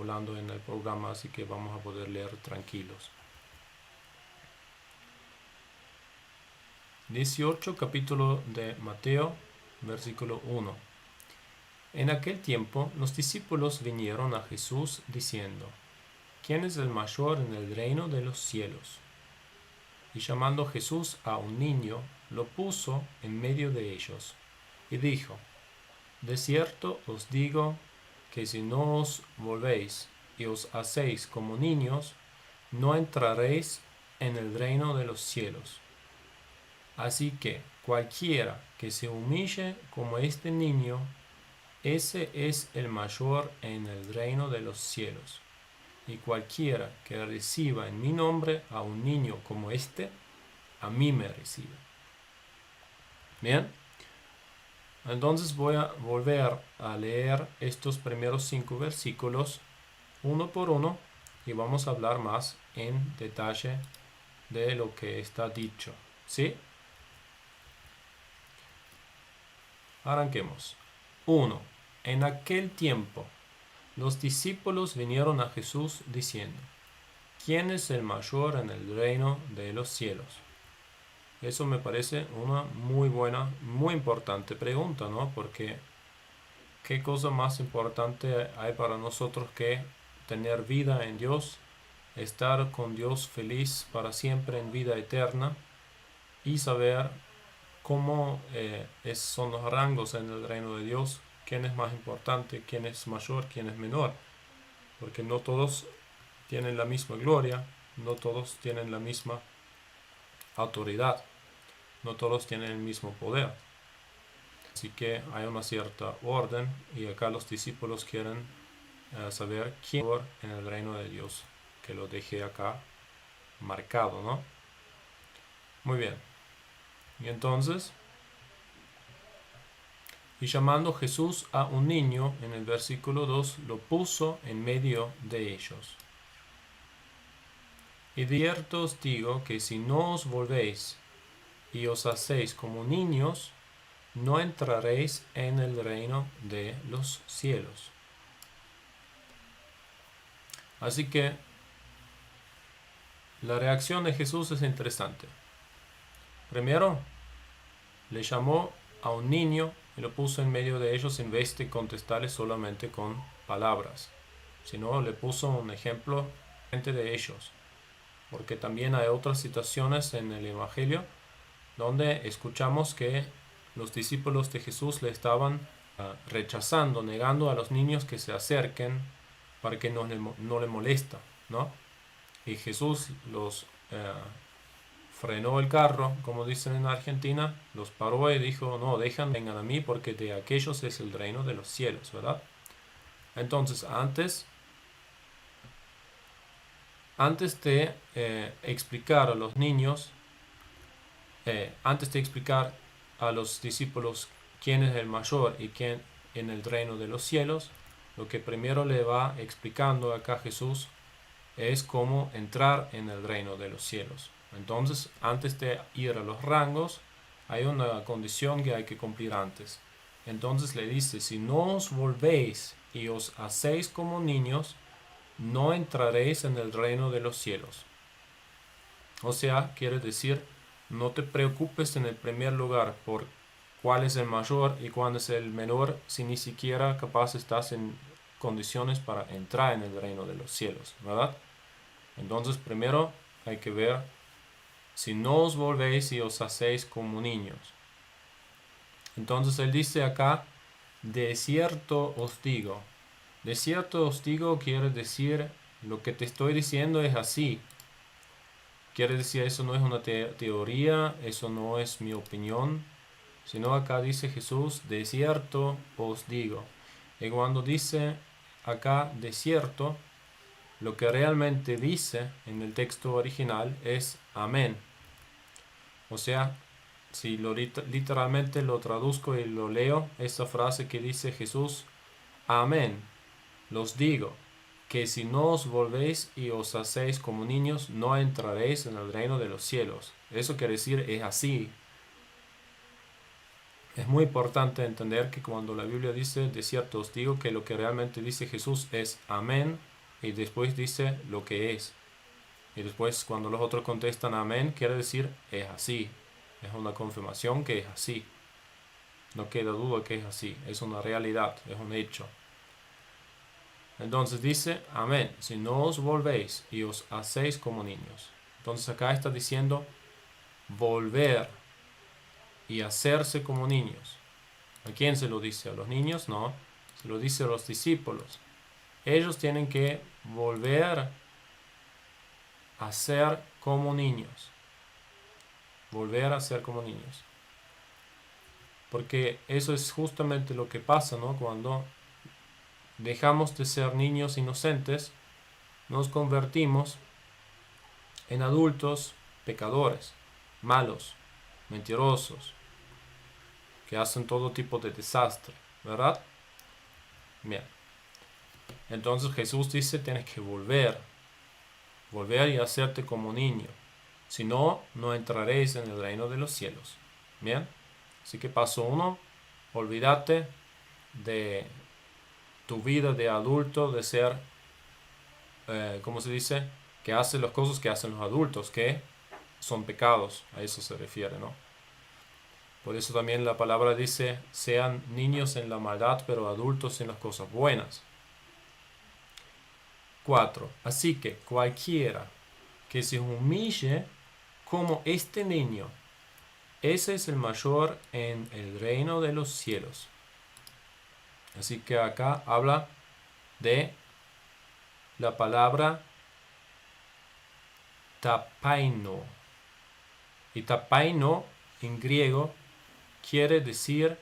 volando en el programa, así que vamos a poder leer tranquilos. 18, capítulo de Mateo, versículo 1. En aquel tiempo los discípulos vinieron a Jesús diciendo: ¿Quién es el mayor en el reino de los cielos? Y llamando Jesús a un niño, lo puso en medio de ellos, y dijo: De cierto os digo que si no os volvéis y os hacéis como niños, no entraréis en el reino de los cielos. Así que cualquiera que se humille como este niño, ese es el mayor en el reino de los cielos. Y cualquiera que reciba en mi nombre a un niño como este, a mí me recibe. Bien, entonces voy a volver a leer estos primeros 5 versículos uno por uno y vamos a hablar más en detalle de lo que está dicho. ¿Sí? Arranquemos. 1. En aquel tiempo los discípulos vinieron a Jesús diciendo: ¿Quién es el mayor en el reino de los cielos? Eso me parece una muy buena, muy importante pregunta, ¿no? Porque ¿qué cosa más importante hay para nosotros que tener vida en Dios, estar con Dios feliz para siempre en vida eterna y saber cómo son los rangos en el reino de Dios? ¿Quién es más importante? ¿Quién es mayor? ¿Quién es menor? Porque no todos tienen la misma gloria, no todos tienen la misma autoridad, no todos tienen el mismo poder. Así que hay una cierta orden y acá los discípulos quieren saber quién es en el reino de Dios, que lo dejé acá marcado, ¿no? Muy bien. Y entonces, y llamando Jesús a un niño, en el versículo 2, lo puso en medio de ellos. Y de cierto os digo que si no os volvéis y os hacéis como niños, no entraréis en el reino de los cielos. Así que la reacción de Jesús es interesante. Primero, le llamó a un niño y lo puso en medio de ellos en vez de contestarle solamente con palabras, sino le puso un ejemplo frente de ellos. Porque también hay otras situaciones en el Evangelio donde escuchamos que los discípulos de Jesús le estaban rechazando, negando a los niños que se acerquen para que no le molesta, ¿no? Y Jesús los frenó el carro, como dicen en Argentina, los paró y dijo: no, vengan a mí porque de aquellos es el reino de los cielos, ¿verdad? Entonces, antes de explicar a los niños, antes de explicar a los discípulos quién es el mayor y quién en el reino de los cielos, lo que primero le va explicando acá Jesús es cómo entrar en el reino de los cielos. Entonces, antes de ir a los rangos, hay una condición que hay que cumplir antes. Entonces le dice: si no os volvéis y os hacéis como niños, no entraréis en el reino de los cielos. O sea, quiere decir, no te preocupes en el primer lugar por cuál es el mayor y cuál es el menor, si ni siquiera capaz estás en condiciones para entrar en el reino de los cielos, ¿verdad? Entonces, primero hay que ver: si no os volvéis y os hacéis como niños. Entonces él dice acá: de cierto os digo. De cierto os digo quiere decir, lo que te estoy diciendo es así. Quiere decir, eso no es una teoría, eso no es mi opinión, sino acá dice Jesús: de cierto os digo. Y cuando dice acá de cierto, lo que realmente dice en el texto original es amén. O sea, si literalmente lo traduzco y lo leo, esa frase que dice Jesús: amén, los digo, que si no os volvéis y os hacéis como niños, no entraréis en el reino de los cielos. Eso quiere decir, es así. Es muy importante entender que cuando la Biblia dice de cierto os digo, que lo que realmente dice Jesús es amén, y después dice lo que es. Y después cuando los otros contestan amén, quiere decir es así. Es una confirmación que es así. No queda duda que es así. Es una realidad, es un hecho. Entonces dice, amén, si no os volvéis y os hacéis como niños. Entonces acá está diciendo volver y hacerse como niños. ¿A quién se lo dice? ¿A los niños? No, se lo dice a los discípulos. Ellos tienen que volver a ser como niños. Volver a ser como niños. Porque eso es justamente lo que pasa, ¿no? Cuando dejamos de ser niños inocentes, nos convertimos en adultos pecadores, malos, mentirosos, que hacen todo tipo de desastre, ¿verdad? Bien. Entonces Jesús dice, tienes que volver y hacerte como niño. Si no, no entraréis en el reino de los cielos. Bien. Así que paso 1, olvídate de tu vida de adulto, de ser, ¿cómo se dice? Que hace las cosas que hacen los adultos, que son pecados, a eso se refiere, ¿no? Por eso también la palabra dice, sean niños en la maldad, pero adultos en las cosas buenas. 4. Así que cualquiera que se humille como este niño, ese es el mayor en el reino de los cielos. Así que acá habla de la palabra tapaino. Y tapaino en griego quiere decir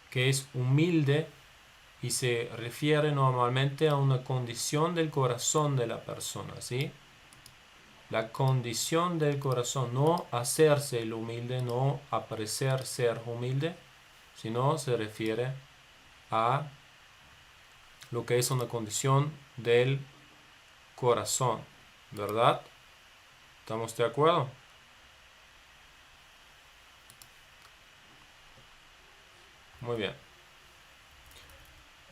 que es humilde y se refiere normalmente a una condición del corazón de la persona, ¿sí? La condición del corazón, no hacerse el humilde, no aparecer ser humilde, sino se refiere a lo que es una condición del corazón, ¿verdad? ¿Estamos de acuerdo? Muy bien.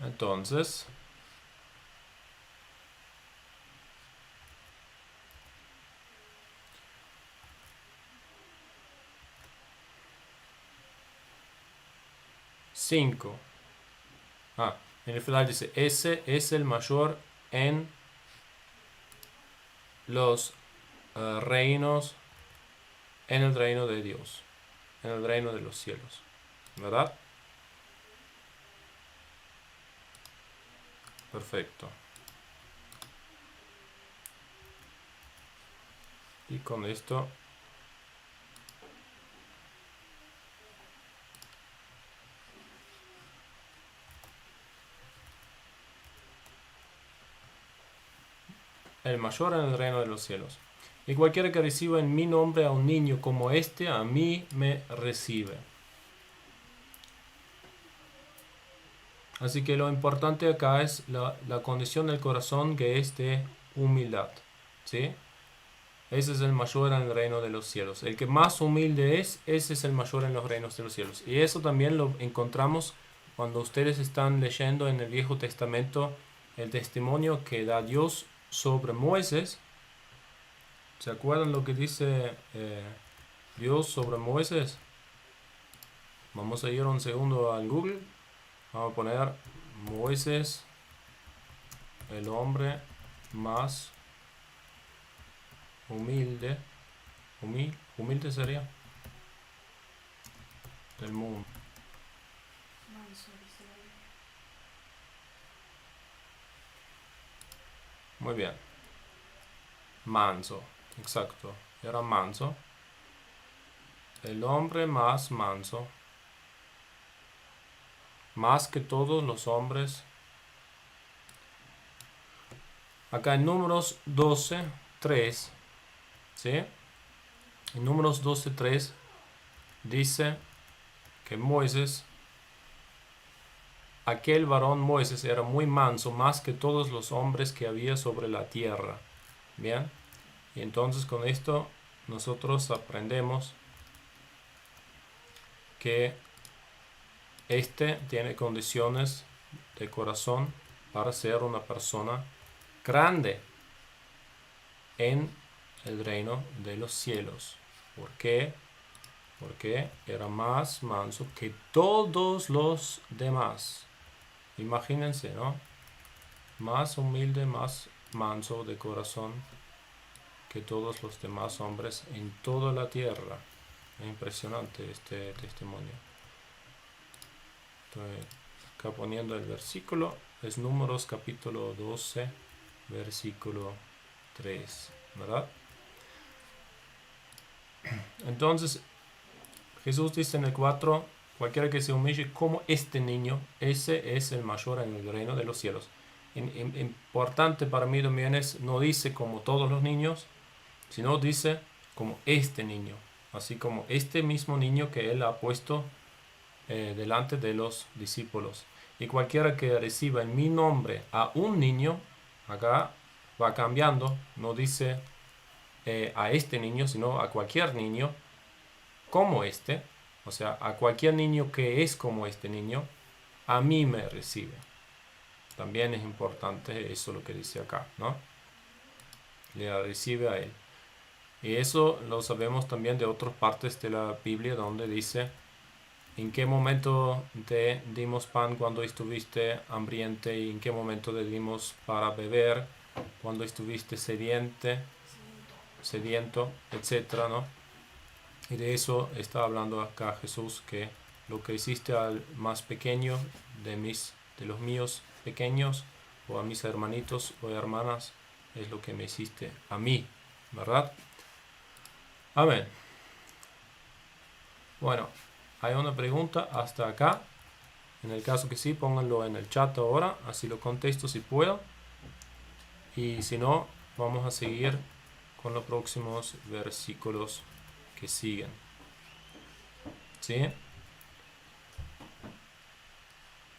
Entonces, cinco. En el final dice, ese es el mayor en los reinos, en el reino de Dios, en el reino de los cielos, ¿verdad? Perfecto. Y con esto el mayor en el reino de los cielos. Y cualquiera que reciba en mi nombre a un niño como este, a mí me recibe. Así que lo importante acá es la condición del corazón, que es de humildad, ¿sí? Ese es el mayor en el reino de los cielos. El que más humilde es, ese es el mayor en los reinos de los cielos. Y eso también lo encontramos cuando ustedes están leyendo en el Viejo Testamento el testimonio que da Dios sobre Moisés. ¿Se acuerdan lo que dice Dios sobre Moisés? Vamos a ir un segundo al Google. Vamos a poner Moisés, el hombre más humilde. Humilde sería del mundo. Muy bien. Manso, exacto. Era manso. El hombre más manso. Más que todos los hombres. Acá en Números 12:3, ¿sí? En Números 12:3 dice que Moisés, aquel varón Moisés, era muy manso, más que todos los hombres que había sobre la tierra. Bien, y entonces con esto nosotros aprendemos que este tiene condiciones de corazón para ser una persona grande en el reino de los cielos. ¿Por qué? Porque era más manso que todos los demás. Imagínense, ¿no? Más humilde, más manso de corazón que todos los demás hombres en toda la tierra. Es impresionante este testimonio. Estoy acá poniendo el versículo. Es Números capítulo 12, versículo 3, ¿verdad? Entonces, Jesús dice en el 4, cualquiera que se humille como este niño, ese es el mayor en el reino de los cielos. Importante para mí también es, no dice como todos los niños, sino dice como este niño, así como este mismo niño que él ha puesto delante de los discípulos. Y cualquiera que reciba en mi nombre a un niño, acá va cambiando, no dice a este niño, sino a cualquier niño como este, o sea, a cualquier niño que es como este niño, a mí me recibe. También es importante eso lo que dice acá, ¿no? Le recibe a él. Y eso lo sabemos también de otras partes de la Biblia donde dice, ¿en qué momento te dimos pan cuando estuviste hambriente? ¿Y en qué momento te dimos para beber cuando estuviste sediento, etcétera, ¿no? Y de eso está hablando acá Jesús, que lo que hiciste al más pequeño de los míos pequeños, o a mis hermanitos o hermanas, es lo que me hiciste a mí, ¿verdad? Amén. Bueno, hay una pregunta hasta acá. En el caso que sí, pónganlo en el chat ahora, así lo contesto si puedo. Y si no, vamos a seguir con los próximos versículos que siguen. ¿Sí?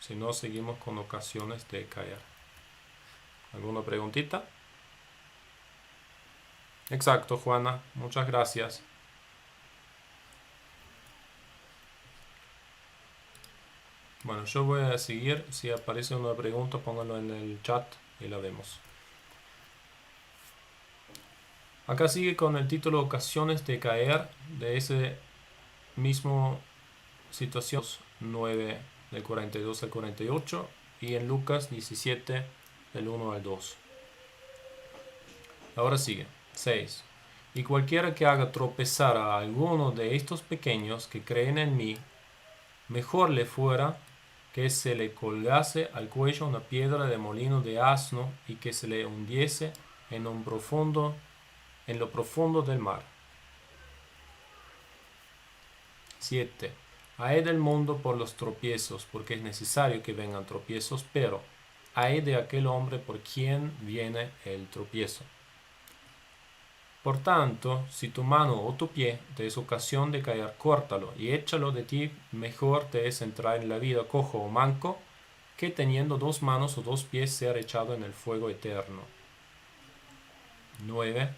Si no, seguimos con ocasiones de caer. ¿Alguna preguntita? Exacto, Juana. Muchas gracias. Bueno, yo voy a seguir. Si aparece una pregunta, pónganlo en el chat y la vemos. Acá sigue con el título Ocasiones de caer, de ese mismo situación 9 del 42 al 48 y en Lucas 17 del 1 al 2. Ahora sigue 6. Y cualquiera que haga tropezar a alguno de estos pequeños que creen en mí, mejor le fuera que se le colgase al cuello una piedra de molino de asno y que se le hundiese en lo profundo del mar. 7. Hay del mundo por los tropiezos, porque es necesario que vengan tropiezos, pero hay de aquel hombre por quien viene el tropiezo. Por tanto, si tu mano o tu pie te es ocasión de caer, córtalo y échalo de ti. Mejor te es entrar en la vida cojo o manco, que teniendo 2 manos o 2 pies ser echado en el fuego eterno. 9.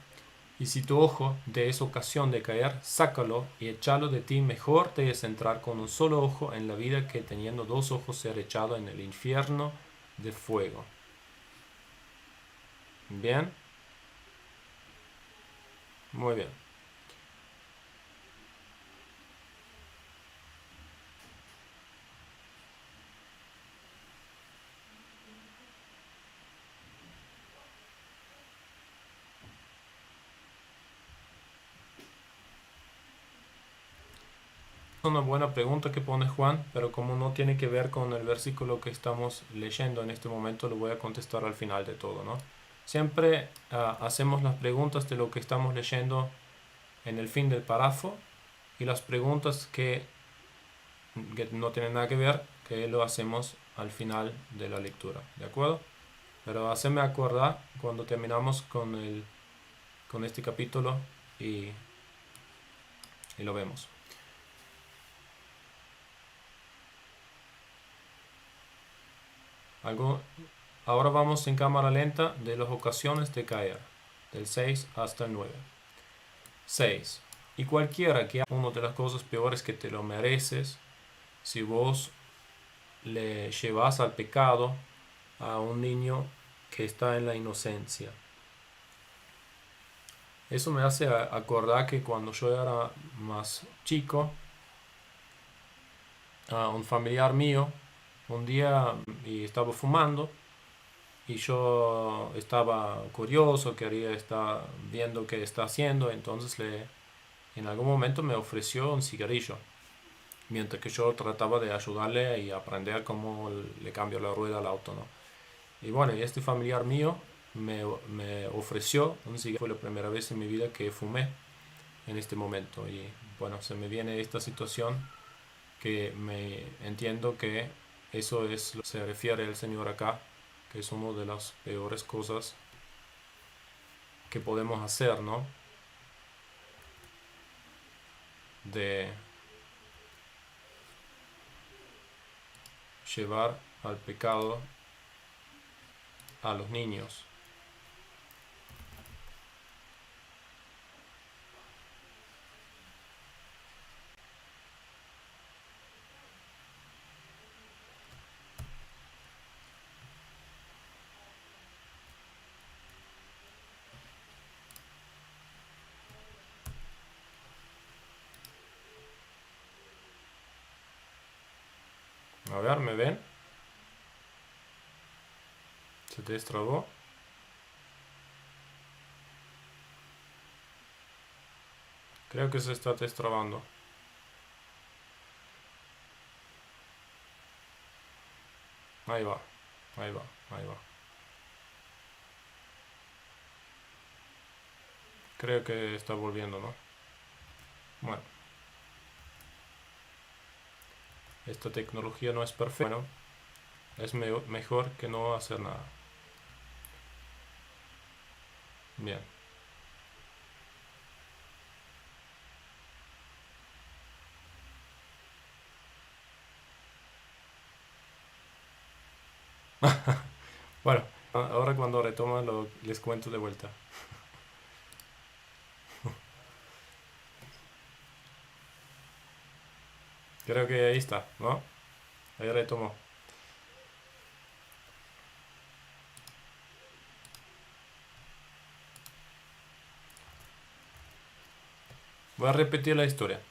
Y si tu ojo te es ocasión de caer, sácalo y échalo de ti. Mejor te es entrar con un solo ojo en la vida, que teniendo 2 ojos ser echado en el infierno de fuego. Bien. Muy bien. Una buena pregunta que pone Juan, pero como no tiene que ver con el versículo que estamos leyendo en este momento, lo voy a contestar al final de todo, ¿no? Siempre hacemos las preguntas de lo que estamos leyendo en el fin del párrafo, y las preguntas que no tienen nada que ver, que lo hacemos al final de la lectura, ¿de acuerdo? Pero haceme acordar cuando terminamos con este capítulo y lo vemos. Ahora vamos en cámara lenta de las ocasiones de caer, del 6 hasta el 9. 6. Y cualquiera que haga una de las cosas peores que te lo mereces, si vos le llevas al pecado a un niño que está en la inocencia. Eso me hace acordar que cuando yo era más chico, un familiar mío, un día y estaba fumando y yo estaba curioso, quería estar viendo qué está haciendo, entonces en algún momento me ofreció un cigarrillo, mientras que yo trataba de ayudarle y aprender cómo le cambio la rueda al auto, ¿no? Y bueno, y este familiar mío me ofreció un cigarrillo, fue la primera vez en mi vida que fumé en este momento. Y bueno, se me viene esta situación que me entiendo que eso es lo que se refiere el Señor acá, que es una de las peores cosas que podemos hacer, ¿no? De llevar al pecado a los niños. A ver, ¿me ven? ¿Se te destrabó? Creo que se está destrabando. Ahí va, ahí va, ahí va. Creo que está volviendo, ¿no? Bueno, esta tecnología no es perfecta. Bueno, es mejor que no hacer nada. Bien. Bueno, ahora cuando retoma les cuento de vuelta. Creo que ahí está, ¿no? Ahí retomó. Voy a repetir la historia.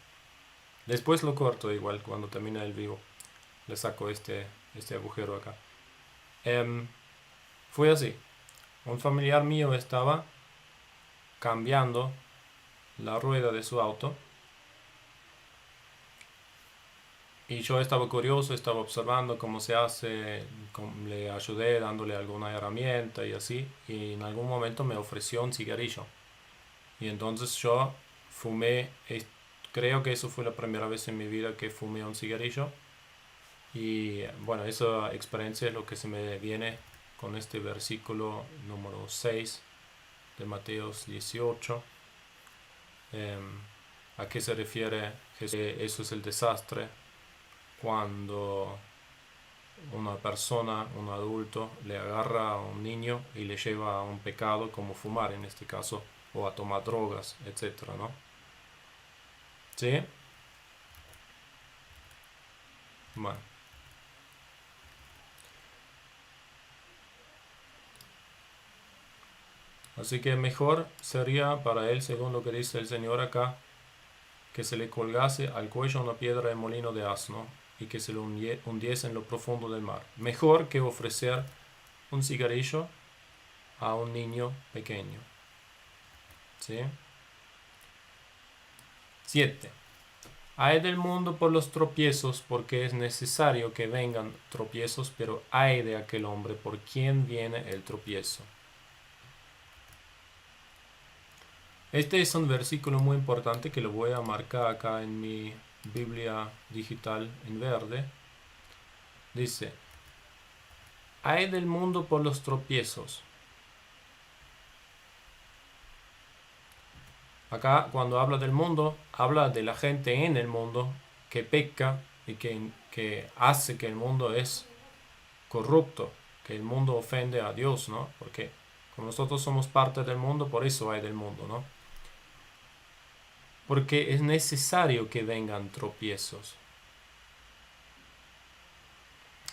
Después lo corto igual cuando termine el vivo. Le saco este agujero acá. Fue así. Un familiar mío estaba cambiando la rueda de su auto y yo estaba curioso, estaba observando cómo se hace, le ayudé dándole alguna herramienta y así, y en algún momento me ofreció un cigarrillo. Y entonces yo fumé, creo que eso fue la primera vez en mi vida que fumé un cigarrillo. Y bueno, esa experiencia es lo que se me viene con este versículo número 6 de Mateos 18. ¿A qué se refiere Jesús? Eso es el desastre cuando una persona, un adulto, le agarra a un niño y le lleva a un pecado como fumar en este caso, o a tomar drogas, etcétera, ¿no? ¿Sí? Bueno. Así que mejor sería para él, según lo que dice el Señor acá, que se le colgase al cuello una piedra de molino de asno y que se lo hundiese en lo profundo del mar. Mejor que ofrecer un cigarrillo a un niño pequeño. ¿Sí? 7. Hay del mundo por los tropiezos, porque es necesario que vengan tropiezos, pero hay de aquel hombre por quien viene el tropiezo. Este es un versículo muy importante que lo voy a marcar acá en mi Biblia digital en verde. Dice, hay del mundo por los tropiezos. Acá cuando habla del mundo, habla de la gente en el mundo que peca y que hace que el mundo es corrupto, que el mundo ofende a Dios, ¿no? Porque como nosotros somos parte del mundo, por eso hay del mundo, ¿no? Porque es necesario que vengan tropiezos.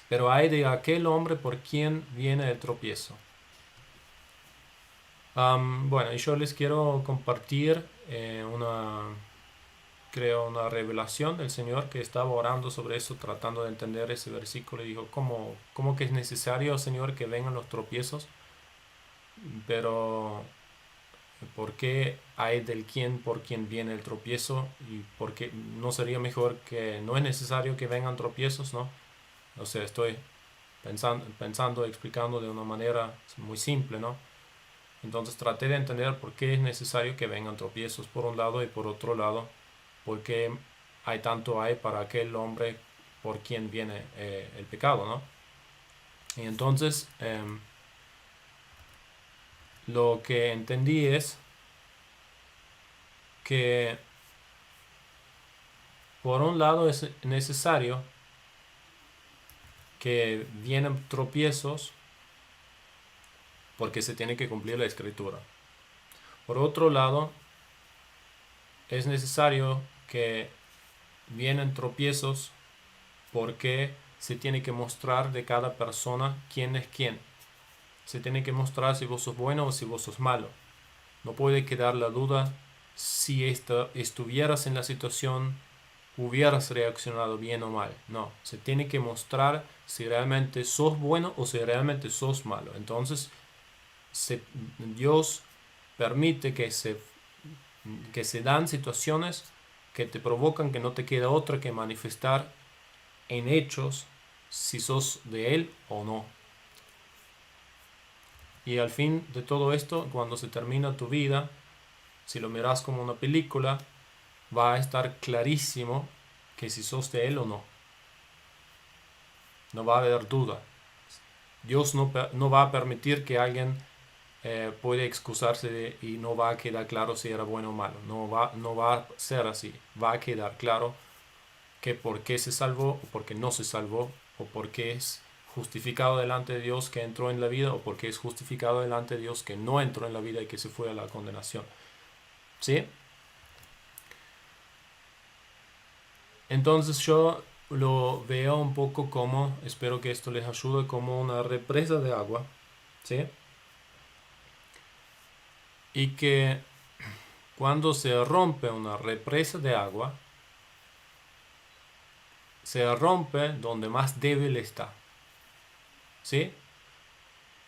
Pero hay de aquel hombre por quien viene el tropiezo. Bueno, y yo les quiero compartir creo, una revelación del Señor que estaba orando sobre eso, tratando de entender ese versículo. Y dijo, ¿cómo que es necesario, Señor, que vengan los tropiezos? Pero, ¿por qué hay del quién por quien viene el tropiezo? ¿Y por qué no sería mejor que no es necesario que vengan tropiezos, no? O sea, estoy pensando, explicando de una manera muy simple, ¿no? Entonces traté de entender por qué es necesario que vengan tropiezos por un lado y por otro lado, por qué hay para aquel hombre por quien viene el pecado, ¿no? Y entonces lo que entendí es que por un lado es necesario que vienen tropiezos porque se tiene que cumplir la escritura. Por otro lado, es necesario que vienen tropiezos porque se tiene que mostrar de cada persona quién es quién. Se tiene que mostrar si vos sos bueno o si vos sos malo. No puede quedar la duda si estuvieras en la situación, hubieras reaccionado bien o mal. No, se tiene que mostrar si realmente sos bueno o si realmente sos malo. Entonces, Dios permite que se dan situaciones que te provocan que no te queda otra que manifestar en hechos si sos de Él o no. Y al fin de todo esto, cuando se termina tu vida, si lo miras como una película, va a estar clarísimo que si sos de Él o no. No va a haber duda. Dios no va a permitir que alguien puede excusarse y no va a quedar claro si era bueno o malo. No va a ser así. Va a quedar claro que por qué se salvó o por qué no se salvó, o por qué es justificado delante de Dios que entró en la vida, o por qué es justificado delante de Dios que no entró en la vida y que se fue a la condenación. ¿Sí? Entonces yo lo veo un poco como, espero que esto les ayude, como una represa de agua, ¿sí? Y que cuando se rompe una represa de agua, se rompe donde más débil está, ¿sí?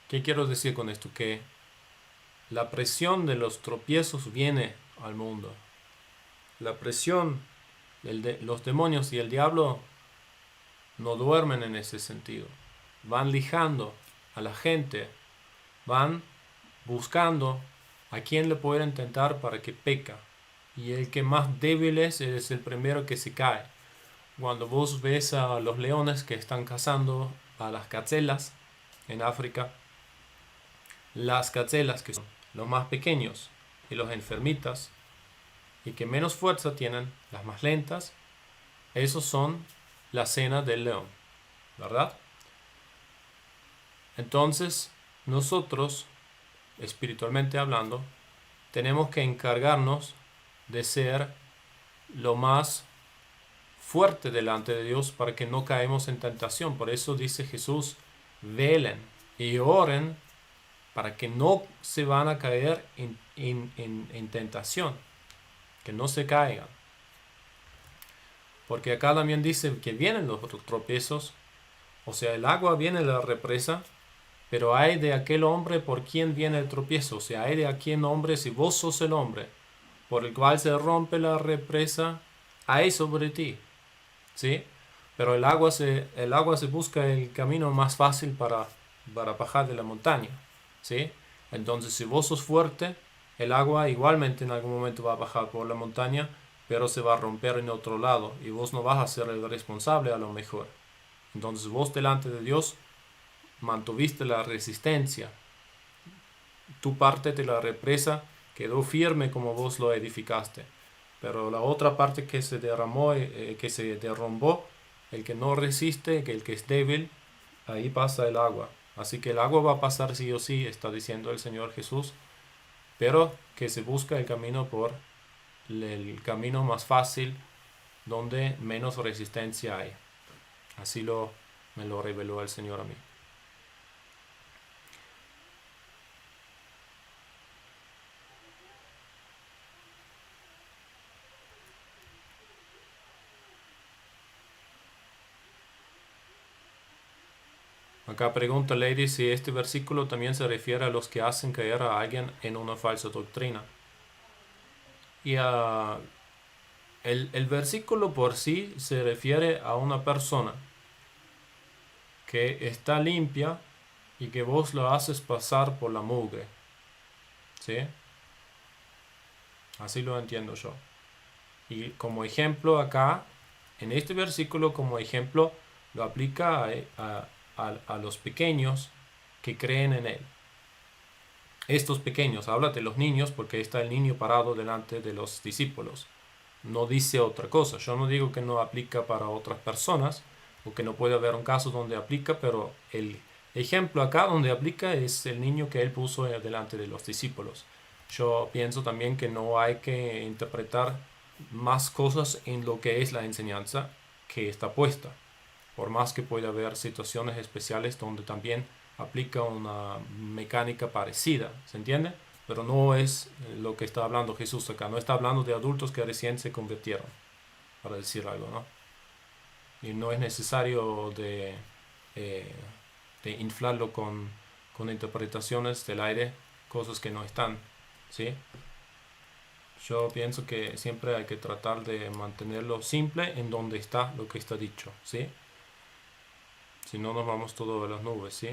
¿Qué quiero decir con esto? Que la presión de los tropiezos viene al mundo. La presión de los demonios y el diablo no duermen en ese sentido. Van lijando a la gente, van buscando a quien le pueden tentar para que peca. Y el que más débil es el primero que se cae. Cuando vos ves a los leones que están cazando a las gacelas en África, las gacelas que son los más pequeños y los enfermitas y que menos fuerza tienen, las más lentas, esos son la cena del león, ¿verdad? Entonces, nosotros, espiritualmente hablando, tenemos que encargarnos de ser lo más fuerte delante de Dios para que no caemos en tentación. Por eso dice Jesús, velen y oren para que no se van a caer en tentación, que no se caigan. Porque acá también dice que vienen los tropiezos, o sea, el agua viene de la represa, pero hay de aquel hombre por quien viene el tropiezo, o sea, hay de aquel hombre, si vos sos el hombre por el cual se rompe la represa, hay sobre ti, ¿sí? Pero el agua se busca el camino más fácil para bajar de la montaña, ¿sí? Entonces, si vos sos fuerte, el agua igualmente en algún momento va a bajar por la montaña, pero se va a romper en otro lado y vos no vas a ser el responsable a lo mejor. Entonces, vos delante de Dios mantuviste la resistencia. Tu parte de la represa quedó firme como vos lo edificaste. Pero la otra parte que se derramó, que se derrumbó, el que no resiste, el que es débil, ahí pasa el agua. Así que el agua va a pasar sí o sí, está diciendo el Señor Jesús, pero que se busca el camino por el camino más fácil, donde menos resistencia hay. Así me lo reveló el Señor a mí. Acá pregunta Lady si este versículo también se refiere a los que hacen caer a alguien en una falsa doctrina. Y el versículo por sí se refiere a una persona que está limpia y que vos lo haces pasar por la mugre. ¿Sí? Así lo entiendo yo. Y como ejemplo acá, en este versículo como ejemplo, lo aplica a los pequeños que creen en él. Estos pequeños, habla de los niños porque está el niño parado delante de los discípulos. No dice otra cosa. Yo no digo que no aplica para otras personas o que no puede haber un caso donde aplica, pero el ejemplo acá donde aplica es el niño que él puso delante de los discípulos. Yo pienso también que no hay que interpretar más cosas en lo que es la enseñanza que está puesta. Por más que pueda haber situaciones especiales donde también aplica una mecánica parecida, ¿se entiende? Pero no es lo que está hablando Jesús acá. No está hablando de adultos que recién se convirtieron, para decir algo, ¿no? Y no es necesario de inflarlo con interpretaciones del aire, cosas que no están, ¿sí? Yo pienso que siempre hay que tratar de mantenerlo simple en donde está lo que está dicho, ¿sí? Si no nos vamos todo de las nubes, ¿sí?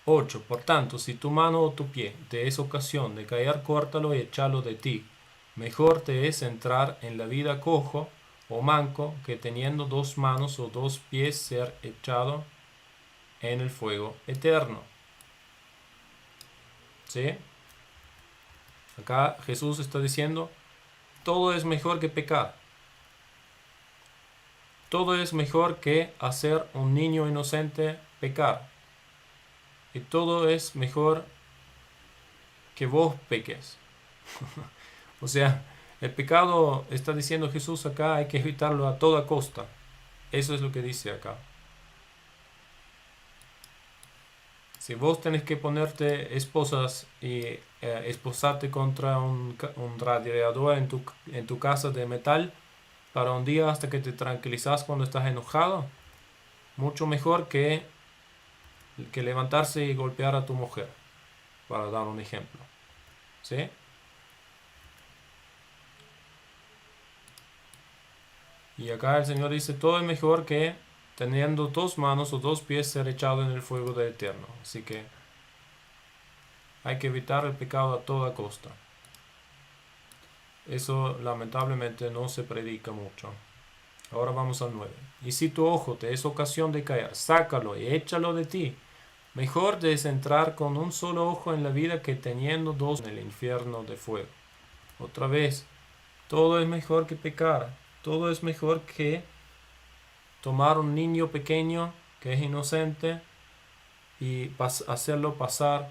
Por tanto, si tu mano o tu pie te es ocasión de caer, córtalo y échalo de ti. Mejor te es entrar en la vida cojo o manco que teniendo 2 manos o 2 pies ser echado en el fuego eterno. ¿Sí? Acá Jesús está diciendo, todo es mejor que pecar. Todo es mejor que hacer un niño inocente pecar. Y todo es mejor que vos peques. O sea, el pecado, está diciendo Jesús acá, hay que evitarlo a toda costa. Eso es lo que dice acá. Si vos tenés que ponerte esposas y esposarte contra un radiador en tu casa de metal para un día hasta que te tranquilizas cuando estás enojado, mucho mejor que levantarse y golpear a tu mujer, para dar un ejemplo. ¿Sí? Y acá el Señor dice, todo es mejor que teniendo 2 manos o 2 pies ser echado en el fuego del eterno. Así que hay que evitar el pecado a toda costa. Eso lamentablemente no se predica mucho. Ahora vamos al 9. Y si tu ojo te es ocasión de caer, sácalo y échalo de ti. Mejor te es entrar con un solo ojo en la vida que teniendo 2 en el infierno de fuego. Otra vez, todo es mejor que pecar. Todo es mejor que tomar un niño pequeño que es inocente y hacerlo pasar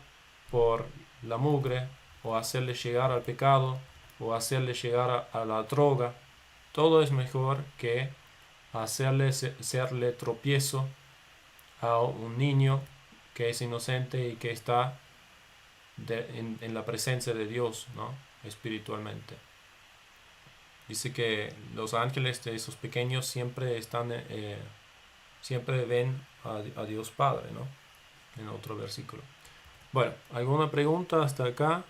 por la mugre o hacerle llegar al pecado o hacerle llegar a la droga. Todo es mejor que hacerle tropiezo a un niño que es inocente y que está en la presencia de Dios, ¿no? Espiritualmente. Dice que los ángeles de esos pequeños siempre siempre ven a Dios Padre, ¿no? En otro versículo. Bueno, ¿alguna pregunta hasta acá?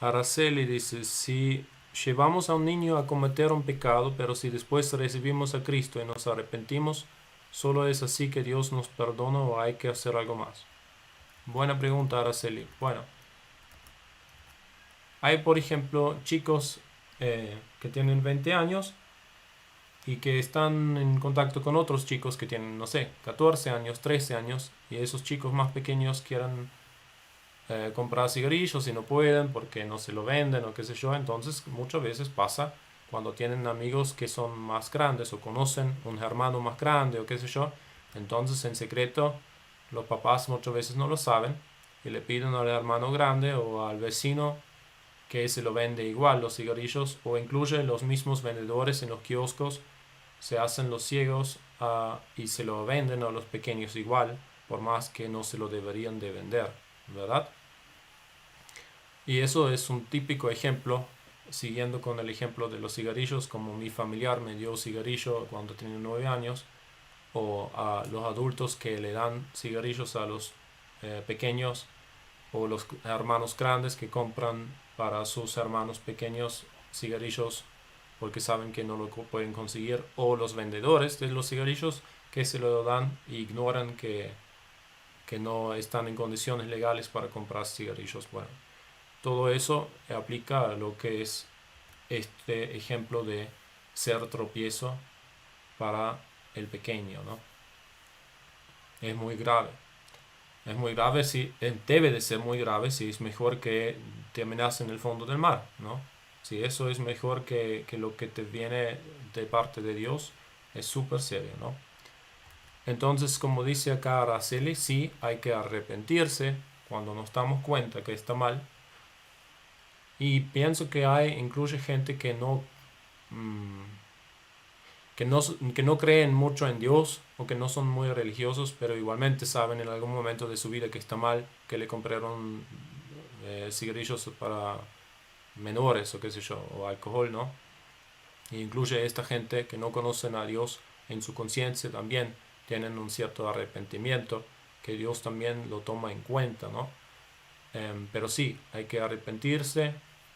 Araceli dice, si llevamos a un niño a cometer un pecado, pero si después recibimos a Cristo y nos arrepentimos, ¿solo es así que Dios nos perdona o hay que hacer algo más? Buena pregunta, Araceli. Bueno, hay por ejemplo chicos que tienen 20 años y que están en contacto con otros chicos que tienen, no sé, 14 años, 13 años, y esos chicos más pequeños quieren comprar cigarrillos y no pueden porque no se lo venden o qué sé yo. Entonces muchas veces pasa cuando tienen amigos que son más grandes o conocen un hermano más grande o qué sé yo, entonces en secreto los papás muchas veces no lo saben y le piden al hermano grande o al vecino que se lo vende igual los cigarrillos, o incluso los mismos vendedores en los kioscos se hacen los ciegos y se lo venden a los pequeños igual, por más que no se lo deberían de vender, ¿verdad? Y eso es un típico ejemplo, siguiendo con el ejemplo de los cigarrillos, como mi familiar me dio cigarrillo cuando tenía 9 años, o a los adultos que le dan cigarrillos a los pequeños, o los hermanos grandes que compran para sus hermanos pequeños cigarrillos porque saben que no lo pueden conseguir, o los vendedores de los cigarrillos que se lo dan e ignoran que no están en condiciones legales para comprar cigarrillos. Bueno, todo eso aplica a lo que es este ejemplo de ser tropiezo para el pequeño, ¿no? Es muy grave. Es muy grave, si debe de ser muy grave, si es mejor que terminas en el fondo del mar, ¿no? Si eso es mejor que lo que te viene de parte de Dios, es súper serio, ¿no? Entonces, como dice acá Araceli, sí hay que arrepentirse cuando nos damos cuenta que está mal. Y pienso que incluye gente mm, que no creen mucho en Dios o que no son muy religiosos, pero igualmente saben en algún momento de su vida que está mal, que le compraron cigarrillos para menores o qué sé yo, o alcohol, ¿no? E incluye esta gente que no conocen a Dios en su conciencia también tienen un cierto arrepentimiento que Dios también lo toma en cuenta, ¿no? Pero sí, hay que arrepentirse,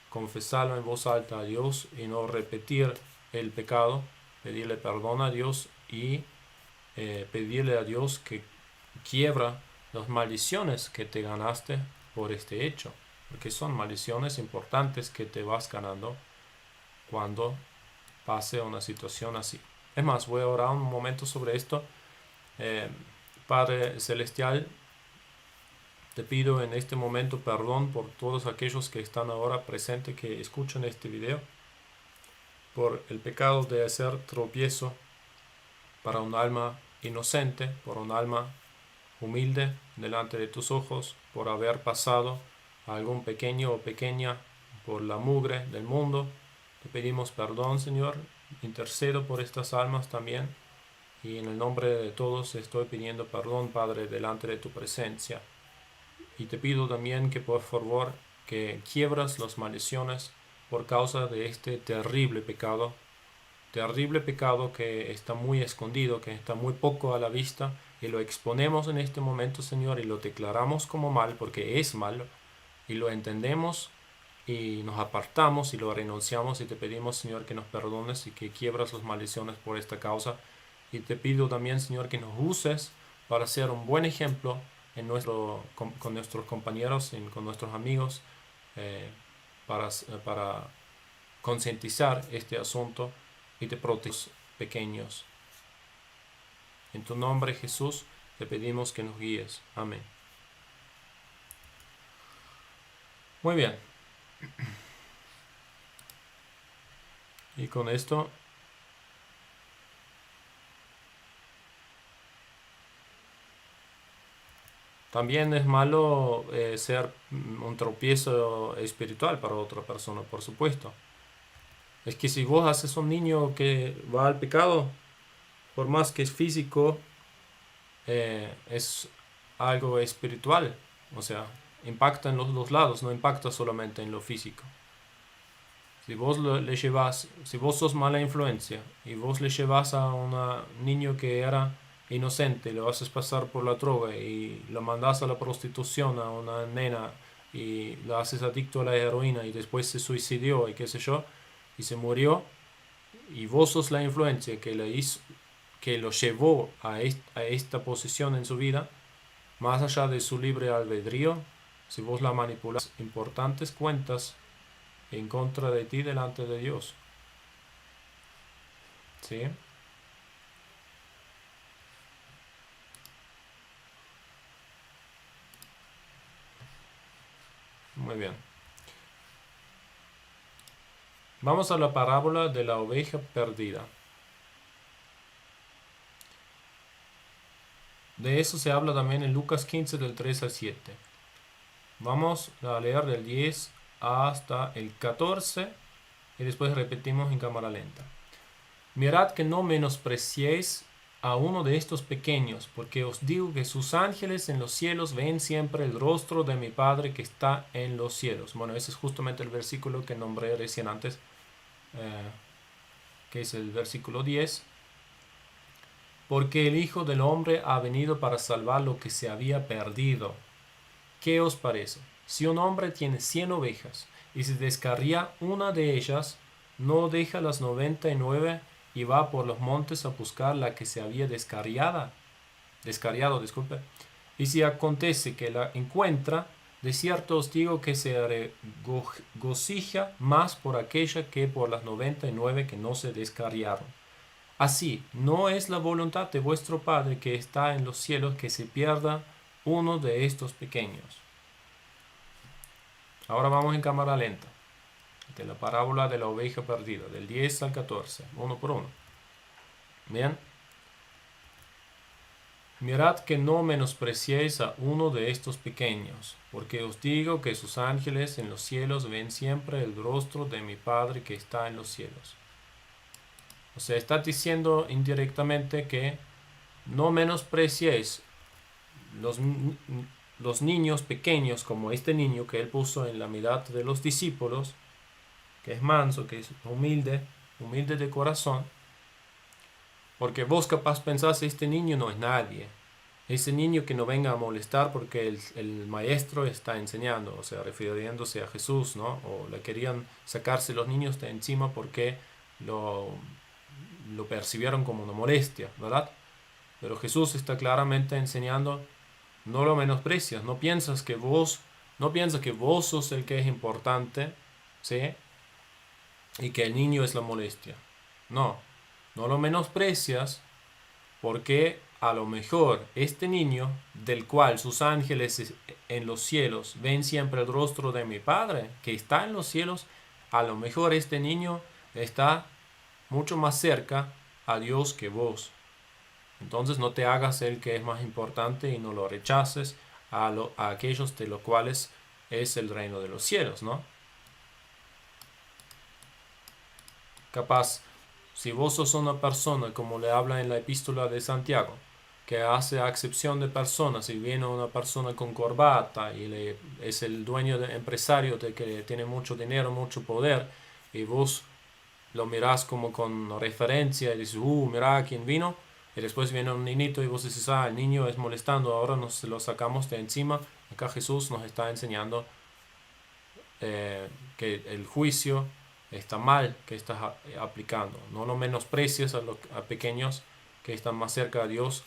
confesarlo en voz alta a Dios y no repetir el pecado, pedirle perdón a Dios y pedirle a Dios que quiebra las maldiciones que te ganaste por este hecho, porque son maldiciones importantes que te vas ganando cuando pase una situación así. Es más, voy a orar un momento sobre esto. Padre Celestial, te pido en este momento perdón por todos aquellos que están ahora presentes, que escuchan este video, por el pecado de hacer tropiezo para un alma inocente, por un alma humilde delante de tus ojos, por haber pasado a algún pequeño o pequeña por la mugre del mundo. Te pedimos perdón, Señor. Intercedo por estas almas también. Y en el nombre de todos estoy pidiendo perdón, Padre, delante de tu presencia. Y te pido también que por favor que quiebras las maldiciones por causa de este terrible pecado que está muy escondido, que está muy poco a la vista, y lo exponemos en este momento, Señor, y lo declaramos como mal, porque es malo, y lo entendemos, y nos apartamos, y lo renunciamos, y te pedimos, Señor, que nos perdones, y que quiebras las maldiciones por esta causa, y te pido también, Señor, que nos uses para ser un buen ejemplo con nuestros compañeros, con nuestros amigos, eh, para concientizar este asunto y te proteges pequeños. En tu nombre, Jesús, te pedimos que nos guíes. Amén. Muy bien. Y con esto también es malo ser un tropiezo espiritual para otra persona, por supuesto. Es que si vos haces un niño que va al pecado, por más que es físico, es algo espiritual. O sea, impacta en los dos lados, no impacta solamente en lo físico. Si vos si vos sos mala influencia y vos le llevas a un niño que era inocente, lo haces pasar por la droga y lo mandas a la prostitución a una nena y lo haces adicto a la heroína y después se suicidó y qué sé yo, y se murió, y vos sos la influencia que lo llevó a esta posición en su vida, más allá de su libre albedrío, si vos la manipulas, importantes cuentas en contra de ti delante de Dios. ¿Sí? Muy bien. Vamos a la parábola de la oveja perdida. De eso se habla también en Lucas 15 del 3 al 7. Vamos a leer del 10 hasta el 14 y después repetimos en cámara lenta. Mirad que no menospreciéis a uno de estos pequeños, porque os digo que sus ángeles en los cielos ven siempre el rostro de mi Padre que está en los cielos. Bueno, ese es justamente el versículo que nombré recién antes, que es el versículo 10. Porque el Hijo del Hombre ha venido para salvar lo que se había perdido. ¿Qué os parece? Si un hombre tiene 100 ovejas y se descarría una de ellas, no deja las 99 y va por los montes a buscar la que se había descarriado, disculpe. Y si acontece que la encuentra, de cierto os digo que se regocija más por aquella que por las 99 que no se descarriaron. Así, no es la voluntad de vuestro Padre que está en los cielos que se pierda uno de estos pequeños. Ahora vamos en cámara lenta, de la parábola de la oveja perdida, del 10 al 14, uno por uno. Bien. Mirad que no menospreciéis a uno de estos pequeños, porque os digo que sus ángeles en los cielos ven siempre el rostro de mi Padre que está en los cielos. O sea, está diciendo indirectamente que no menospreciéis los niños pequeños, como este niño que él puso en la mirada de los discípulos, que es manso, que es humilde de corazón, porque vos capaz pensás, este niño no es nadie, ese niño que no venga a molestar porque el maestro está enseñando, o sea, refiriéndose a Jesús, ¿no? O le querían sacarse los niños de encima porque lo percibieron como una molestia, ¿verdad? Pero Jesús está claramente enseñando, no lo menosprecias, no piensas que vos sos el que es importante, ¿sí? Y que el niño es la molestia. No lo menosprecias, porque a lo mejor este niño, del cual sus ángeles en los cielos ven siempre el rostro de mi Padre, que está en los cielos, a lo mejor este niño está mucho más cerca a Dios que vos. Entonces no te hagas el que es más importante y no lo rechaces a aquellos de los cuales es el reino de los cielos, ¿no? Capaz, si vos sos una persona, como le habla en la epístola de Santiago, que hace acepción de personas, y viene una persona con corbata y es el dueño de empresario de que tiene mucho dinero, mucho poder, y vos lo mirás como con referencia y dices, mira quién vino, y después viene un niñito y vos dices, el niño es molestando, ahora nos lo sacamos de encima. Acá Jesús nos está enseñando que el juicio está mal que estás aplicando. No lo menosprecies a pequeños que están más cerca de Dios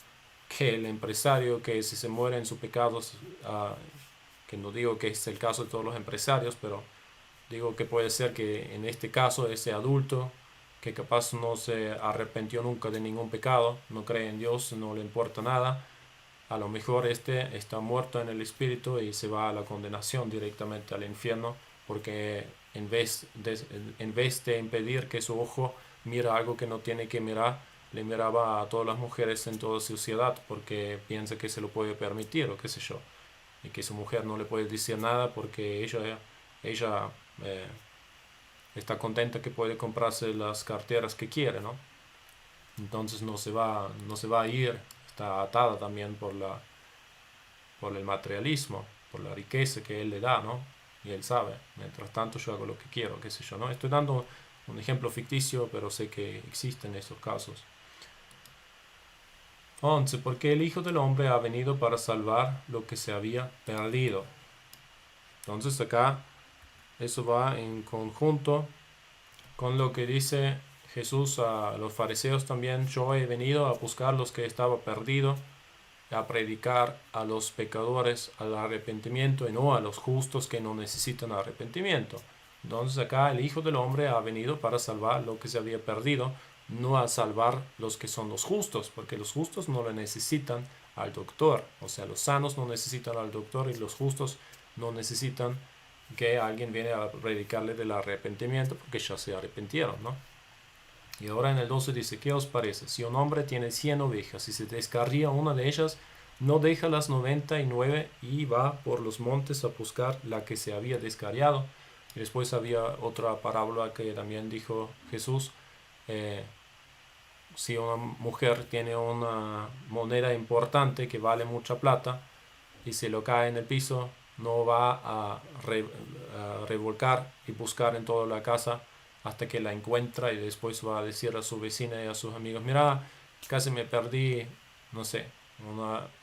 que el empresario que si se muere en sus pecados, que no digo que es el caso de todos los empresarios, pero digo que puede ser que en este caso ese adulto que capaz no se arrepintió nunca de ningún pecado, no cree en Dios, no le importa nada, a lo mejor este está muerto en el espíritu y se va a la condenación directamente al infierno, porque en vez de impedir que su ojo mira algo que no tiene que mirar, le miraba a todas las mujeres en toda su ciudad porque piensa que se lo puede permitir o qué sé yo, y que su mujer no le puede decir nada porque ella está contenta que puede comprarse las carteras que quiere, ¿no? Entonces no se va a ir, está atada también por el materialismo, por la riqueza que él le da, ¿no? Y él sabe, mientras tanto yo hago lo que quiero, qué sé yo, ¿no? Estoy dando un ejemplo ficticio, pero sé que existen esos casos. 11. Porque el Hijo del Hombre ha venido para salvar lo que se había perdido. Entonces acá eso va en conjunto con lo que dice Jesús a los fariseos también. Yo he venido a buscar los que estaban perdidos, a predicar a los pecadores al arrepentimiento y no a los justos que no necesitan arrepentimiento. Entonces acá el Hijo del Hombre ha venido para salvar lo que se había perdido, no a salvar los que son los justos, porque los justos no le necesitan al doctor, o sea, los sanos no necesitan al doctor y los justos no necesitan que alguien viene a predicarle del arrepentimiento porque ya se arrepintieron, ¿no? Y ahora en el 12 dice, ¿qué os parece? Si un hombre tiene 100 ovejas y se descarría una de ellas, no deja las 99 y va por los montes a buscar la que se había descarriado. Y después había otra parábola que también dijo Jesús, si una mujer tiene una moneda importante que vale mucha plata y se lo cae en el piso, no va a revolcar y buscar en toda la casa hasta que la encuentra y después va a decir a su vecina y a sus amigos, mira, casi me perdí, no sé,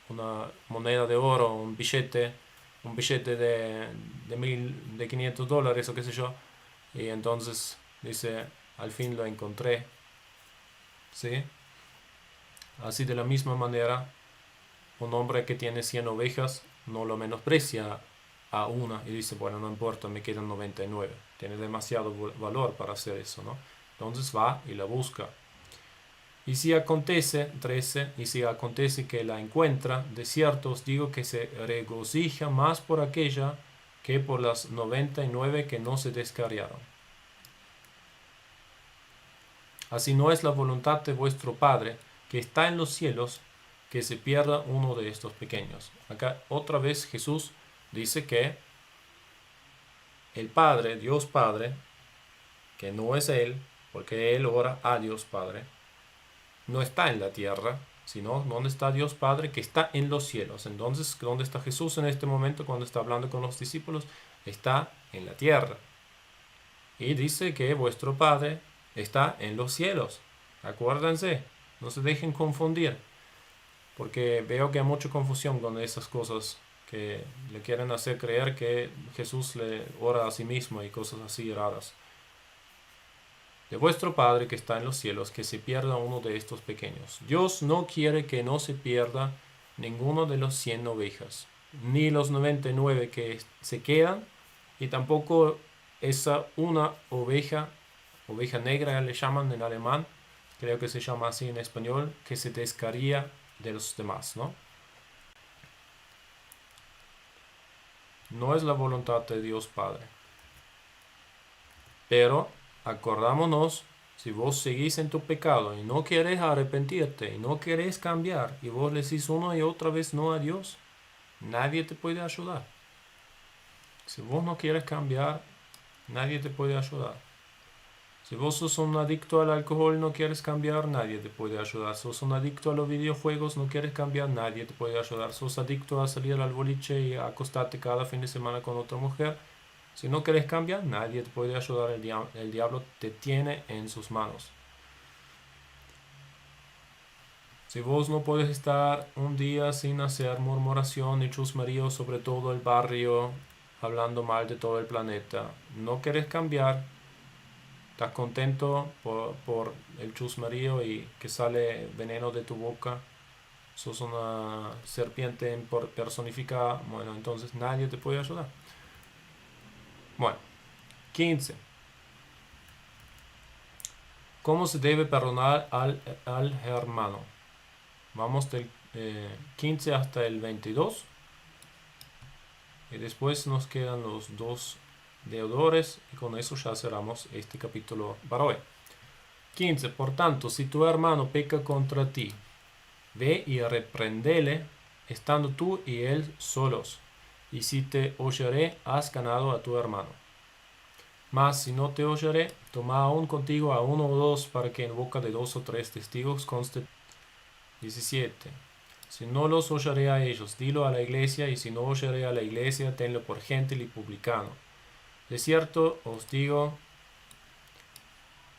una moneda de oro, un billete de 500 dólares o qué sé yo. Y entonces dice, al fin lo encontré. ¿Sí? Así de la misma manera, un hombre que tiene 100 ovejas no lo menosprecia a una y dice, bueno, no importa, me quedan 99. Tiene demasiado valor para hacer eso, ¿no? Entonces va y la busca. Y si acontece, 13, y si acontece que la encuentra, de cierto os digo que se regocija más por aquella que por las 99 que no se descarriaron. Así no es la voluntad de vuestro Padre, que está en los cielos, que se pierda uno de estos pequeños. Acá otra vez Jesús dice que el Padre, Dios Padre, que no es Él, porque Él ora a Dios Padre, no está en la tierra, sino donde está Dios Padre, que está en los cielos. Entonces, ¿dónde está Jesús en este momento cuando está hablando con los discípulos? Está en la tierra. Y dice que vuestro Padre está en los cielos. Acuérdense, no se dejen confundir, porque veo que hay mucha confusión con esas cosas que le quieren hacer creer que Jesús le ora a sí mismo y cosas así raras. De vuestro Padre que está en los cielos, que se pierda uno de estos pequeños. Dios no quiere que no se pierda ninguno de los 100 ovejas, ni los 99 que se quedan, y tampoco esa una oveja negra le llaman en alemán, creo que se llama así en español, que se descarría de los demás, ¿no? No es la voluntad de Dios Padre. Pero acordámonos, si vos seguís en tu pecado y no querés arrepentirte y no querés cambiar y vos le decís una y otra vez no a Dios, nadie te puede ayudar. Si vos no quieres cambiar, nadie te puede ayudar. Si vos sos un adicto al alcohol, no quieres cambiar, nadie te puede ayudar. Sos un adicto a los videojuegos, no quieres cambiar, nadie te puede ayudar. Sos adicto a salir al boliche y a acostarte cada fin de semana con otra mujer. Si no quieres cambiar, nadie te puede ayudar. El diablo te tiene en sus manos. Si vos no puedes estar un día sin hacer murmuración y chusmerío sobre todo el barrio, hablando mal de todo el planeta, no quieres cambiar, estás contento por el chusmerío y que sale veneno de tu boca, sos una serpiente personificada, bueno, entonces nadie te puede ayudar. Bueno, 15. ¿Cómo se debe perdonar al hermano? Vamos del 15 hasta el 22. Y después nos quedan los dos deudores. Y con eso ya cerramos este capítulo para hoy. 15. Por tanto, si tu hermano peca contra ti, ve y repréndele, estando tú y él solos. Y si te oyere, has ganado a tu hermano. Mas si no te oyere, toma aún contigo a uno o dos, para que en boca de 2 o 3 testigos conste. 17. Si no los oyere a ellos, dilo a la iglesia, y si no oyere a la iglesia, tenlo por gentil y publicano. De cierto os digo,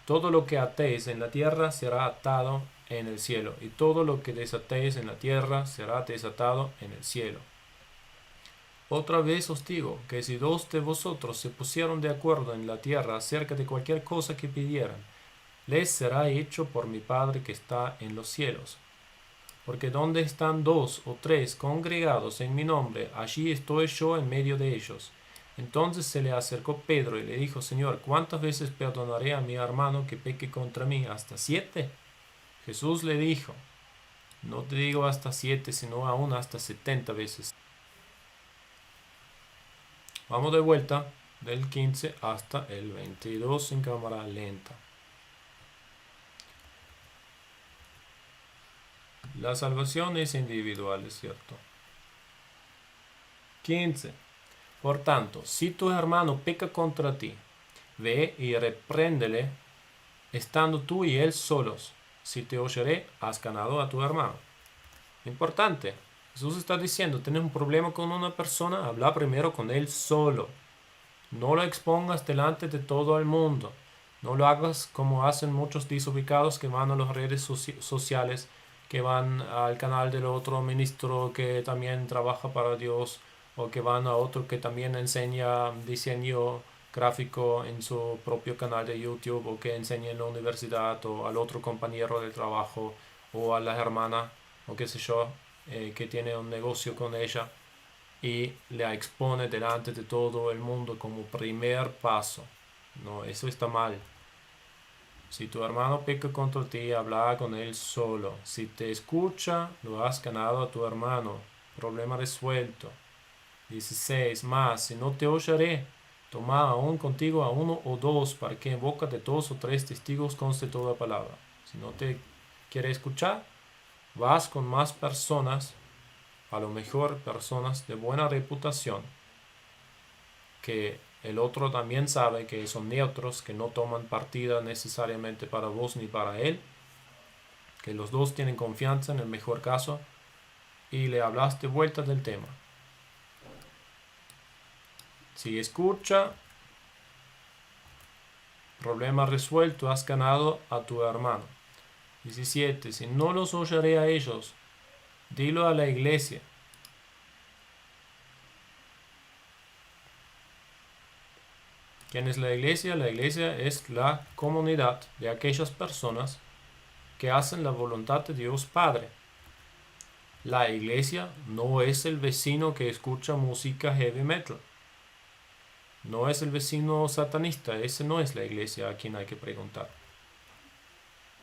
todo lo que atéis en la tierra será atado en el cielo, y todo lo que desatéis en la tierra será desatado en el cielo. Otra vez os digo que si 2 de vosotros se pusieron de acuerdo en la tierra acerca de cualquier cosa que pidieran, les será hecho por mi Padre que está en los cielos. Porque donde están 2 o 3 congregados en mi nombre, allí estoy yo en medio de ellos. Entonces se le acercó Pedro y le dijo, Señor, ¿cuántas veces perdonaré a mi hermano que peque contra mí? ¿Hasta 7? Jesús le dijo, no te digo hasta 7, sino aún hasta 70 veces. Vamos de vuelta del 15 hasta el 22 en cámara lenta. La salvación es individual, es cierto. 15. Por tanto, si tu hermano peca contra ti, ve y repréndele, estando tú y él solos. si te oyere, has ganado a tu hermano. Importante. Jesús está diciendo, tienes un problema con una persona, habla primero con él solo. No lo expongas delante de todo el mundo. No lo hagas como hacen muchos desubicados que van a las redes sociales, que van al canal del otro ministro que también trabaja para Dios, o que van a otro que también enseña diseño gráfico en su propio canal de YouTube, o que enseña en la universidad, o al otro compañero de trabajo, o a la hermana, o qué sé yo, que tiene un negocio con ella, y la expone delante de todo el mundo como primer paso. No, eso está mal. Si tu hermano peca contra ti, habla con él solo. Si te escucha, lo has ganado a tu hermano. Problema resuelto. 16. Más, si no te oyeré, toma aún contigo a uno o dos, para que en boca de dos o tres testigos conste toda palabra. Si no te quiere escuchar, vas con más personas, a lo mejor personas de buena reputación, que el otro también sabe que son neutros, que no toman partida necesariamente para vos ni para él, que los dos tienen confianza en el mejor caso, y le hablas de vuelta del tema. Si escucha, problema resuelto, has ganado a tu hermano. 17. Si no los oyeré a ellos, dilo a la iglesia. ¿Quién es la iglesia? La iglesia es la comunidad de aquellas personas que hacen la voluntad de Dios Padre. La iglesia no es el vecino que escucha música heavy metal. No es el vecino satanista. Ese no es la iglesia a quien hay que preguntar.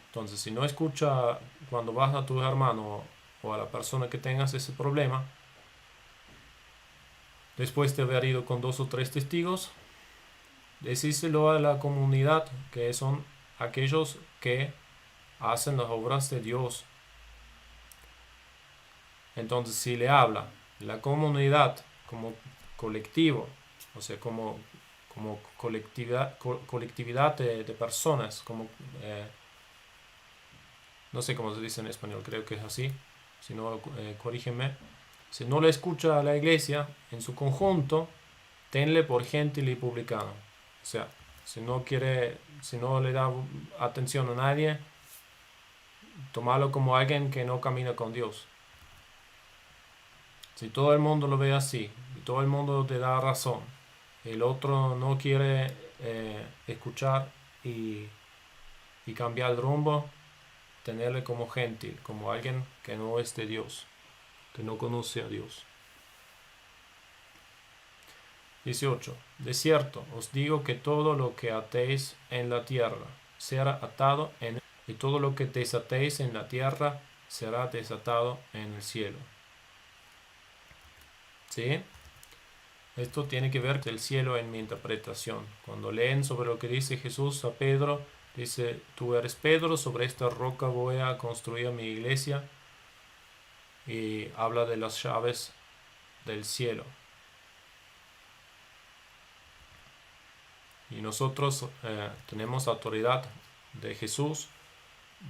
Entonces, si no escucha cuando vas a tu hermano o a la persona que tengas ese problema, después de haber ido con 2 o 3 testigos, decíselo a la comunidad, que son aquellos que hacen las obras de Dios. Entonces, si le habla la comunidad como colectivo, o sea, como colectividad de personas, como no sé cómo se dice en español, creo que es así, si no, corrígeme. Si no le escucha a la iglesia en su conjunto, tenle por gentil y publicano. O sea, si no le da atención a nadie, tomalo como alguien que no camina con Dios. Si todo el mundo lo ve así, y todo el mundo te da razón, el otro no quiere escuchar y cambiar el rumbo, tenerle como gentil, como alguien que no es de Dios, que no conoce a Dios. 18. De cierto, os digo que todo lo que atéis en la tierra será atado en el, y todo lo que desatéis en la tierra será desatado en el cielo. ¿Sí? Esto tiene que ver con el cielo en mi interpretación. Cuando leen sobre lo que dice Jesús a Pedro, dice, tú eres Pedro, sobre esta roca voy a construir mi iglesia, y habla de las llaves del cielo. Y nosotros tenemos autoridad de Jesús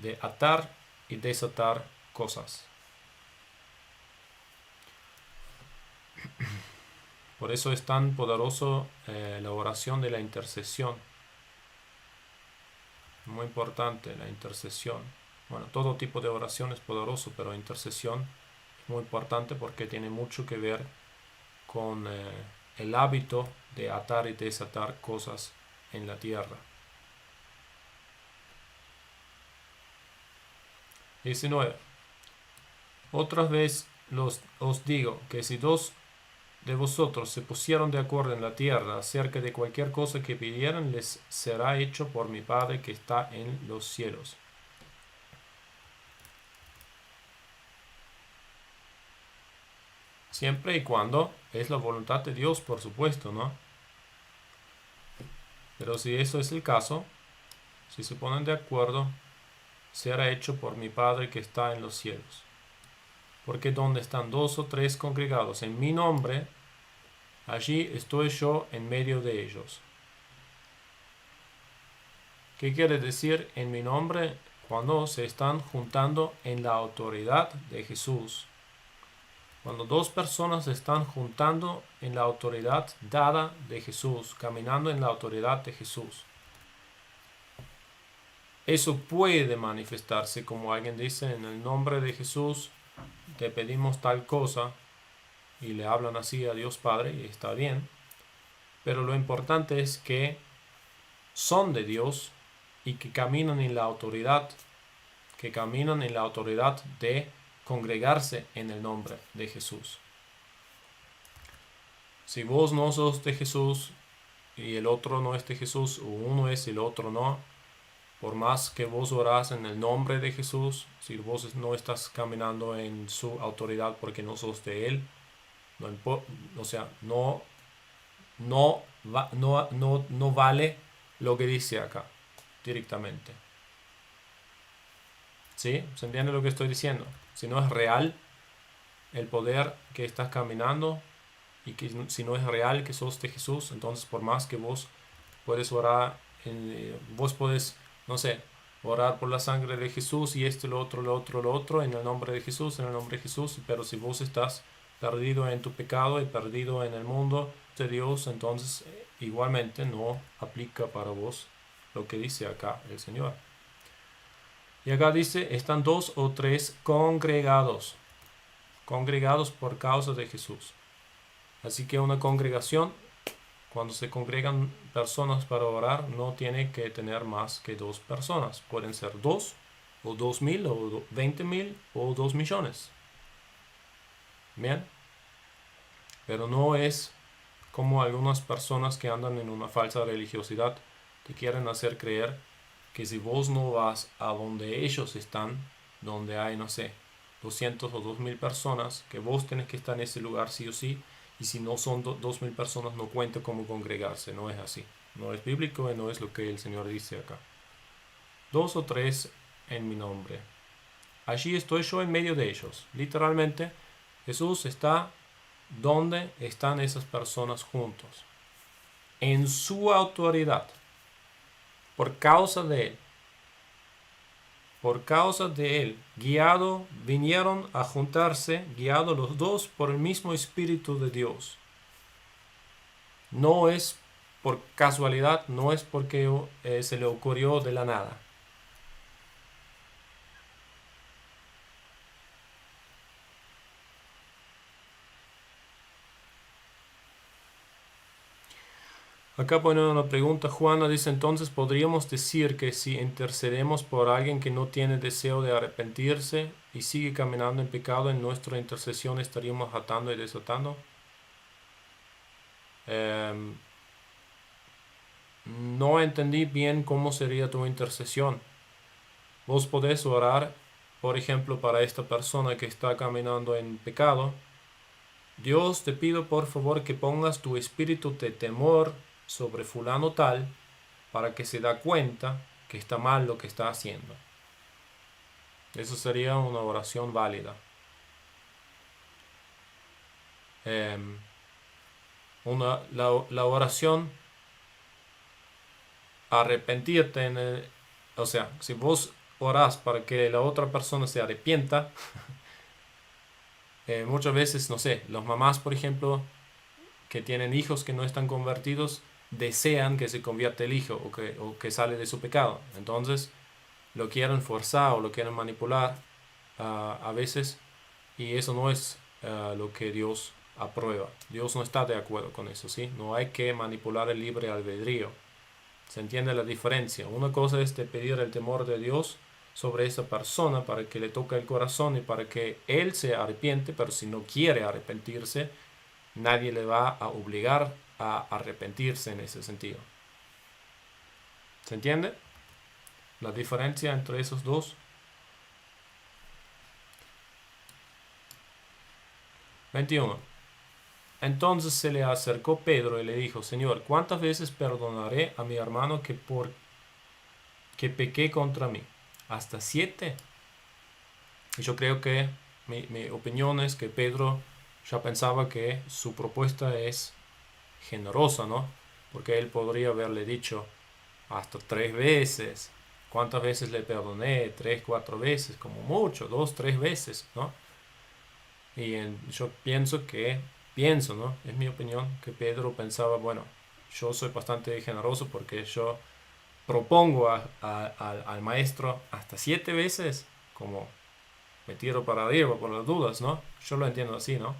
de atar y desatar cosas. Por eso es tan poderoso la oración de la intercesión. Muy importante la intercesión. Bueno, todo tipo de oración es poderoso, pero intercesión es muy importante porque tiene mucho que ver con el hábito de atar y desatar cosas en la tierra. 19. Otra vez os digo que si 2 de vosotros se pusieron de acuerdo en la tierra acerca de cualquier cosa que pidieran, les será hecho por mi Padre que está en los cielos. Siempre y cuando es la voluntad de Dios, por supuesto, ¿no? Pero si eso es el caso, si se ponen de acuerdo, será hecho por mi Padre que está en los cielos. Porque donde están 2 o 3 congregados en mi nombre, allí estoy yo en medio de ellos. ¿Qué quiere decir en mi nombre? cuando se están juntando en la autoridad de Jesús. Cuando dos personas se están juntando en la autoridad dada de Jesús, caminando en la autoridad de Jesús. Eso puede manifestarse, como alguien dice, en el nombre de Jesús, te pedimos tal cosa, y le hablan así a Dios Padre, y está bien. Pero lo importante es que son de Dios y que caminan en la autoridad, de congregarse en el nombre de Jesús. Si vos no sos de Jesús y el otro no es de Jesús, o uno es y el otro no, por más que vos orás en el nombre de Jesús, si vos no estás caminando en su autoridad porque no sos de Él, no vale lo que dice acá directamente. ¿Sí? ¿Se entiende lo que estoy diciendo? Si no es real el poder que estás caminando, y que si no es real que sos de Jesús, entonces por más que vos puedes orar, vos puedes, no sé, orar por la sangre de Jesús y lo otro, en el nombre de Jesús, pero si vos estás perdido en tu pecado y perdido en el mundo de Dios, entonces igualmente no aplica para vos lo que dice acá el Señor. Y acá dice, están 2 o 3 congregados por causa de Jesús. Así que una congregación, cuando se congregan personas para orar, no tiene que tener más que 2 personas. Pueden ser 2, o 2.000, o 20.000, o 2 millones. Bien. Pero no es como algunas personas que andan en una falsa religiosidad, te quieren hacer creer que si vos no vas a donde ellos están, donde hay, no sé, 200 o 2.000 personas, que vos tenés que estar en ese lugar sí o sí, y si no son 2.000 personas no cuenta como congregarse. No es así, no es bíblico y no es lo que el Señor dice acá. 2 o 3 en mi nombre, allí estoy yo en medio de ellos. Literalmente Jesús está donde están esas personas juntos, en su autoridad, por causa de Él. Por causa de Él, vinieron a juntarse, guiados los dos por el mismo Espíritu de Dios. No es por casualidad, no es porque se le ocurrió de la nada. Acá pone una pregunta, Juana dice, entonces podríamos decir que si intercedemos por alguien que no tiene deseo de arrepentirse y sigue caminando en pecado, en nuestra intercesión estaríamos atando y desatando. No entendí bien cómo sería tu intercesión. Vos podés orar, por ejemplo, para esta persona que está caminando en pecado. Dios, te pido por favor que pongas tu espíritu de temor sobre fulano tal, para que se da cuenta que está mal lo que está haciendo. Eso sería una oración válida. La oración arrepentirte, o sea, si vos orás para que la otra persona se arrepienta, muchas veces, no sé, las mamás, por ejemplo, que tienen hijos que no están convertidos, desean que se convierta el hijo o que sale de su pecado. Entonces lo quieren forzar o lo quieren manipular a veces, y eso no es lo que Dios aprueba. Dios no está de acuerdo con eso, ¿sí? No hay que manipular el libre albedrío. ¿Se entiende la diferencia? Una cosa es de pedir el temor de Dios sobre esa persona para que le toque el corazón y para que él se arrepiente, pero si no quiere arrepentirse, nadie le va a obligar a arrepentirse en ese sentido. ¿Se entiende la diferencia entre esos dos? 21. Entonces se le acercó Pedro y le dijo, Señor, ¿cuántas veces perdonaré a mi hermano que pequé contra mí? ¿Hasta 7? Y yo creo que mi opinión es que Pedro ya pensaba que su propuesta es generosa, ¿no? Porque él podría haberle dicho hasta 3 veces, ¿Cuántas veces le perdoné? 3, 4 veces, como mucho, 2, 3 veces, ¿no? Y yo pienso, ¿no? Es mi opinión, que Pedro pensaba, bueno, yo soy bastante generoso porque yo propongo al maestro hasta 7 veces, como me tiro para arriba por las dudas, ¿no? Yo lo entiendo así, ¿no?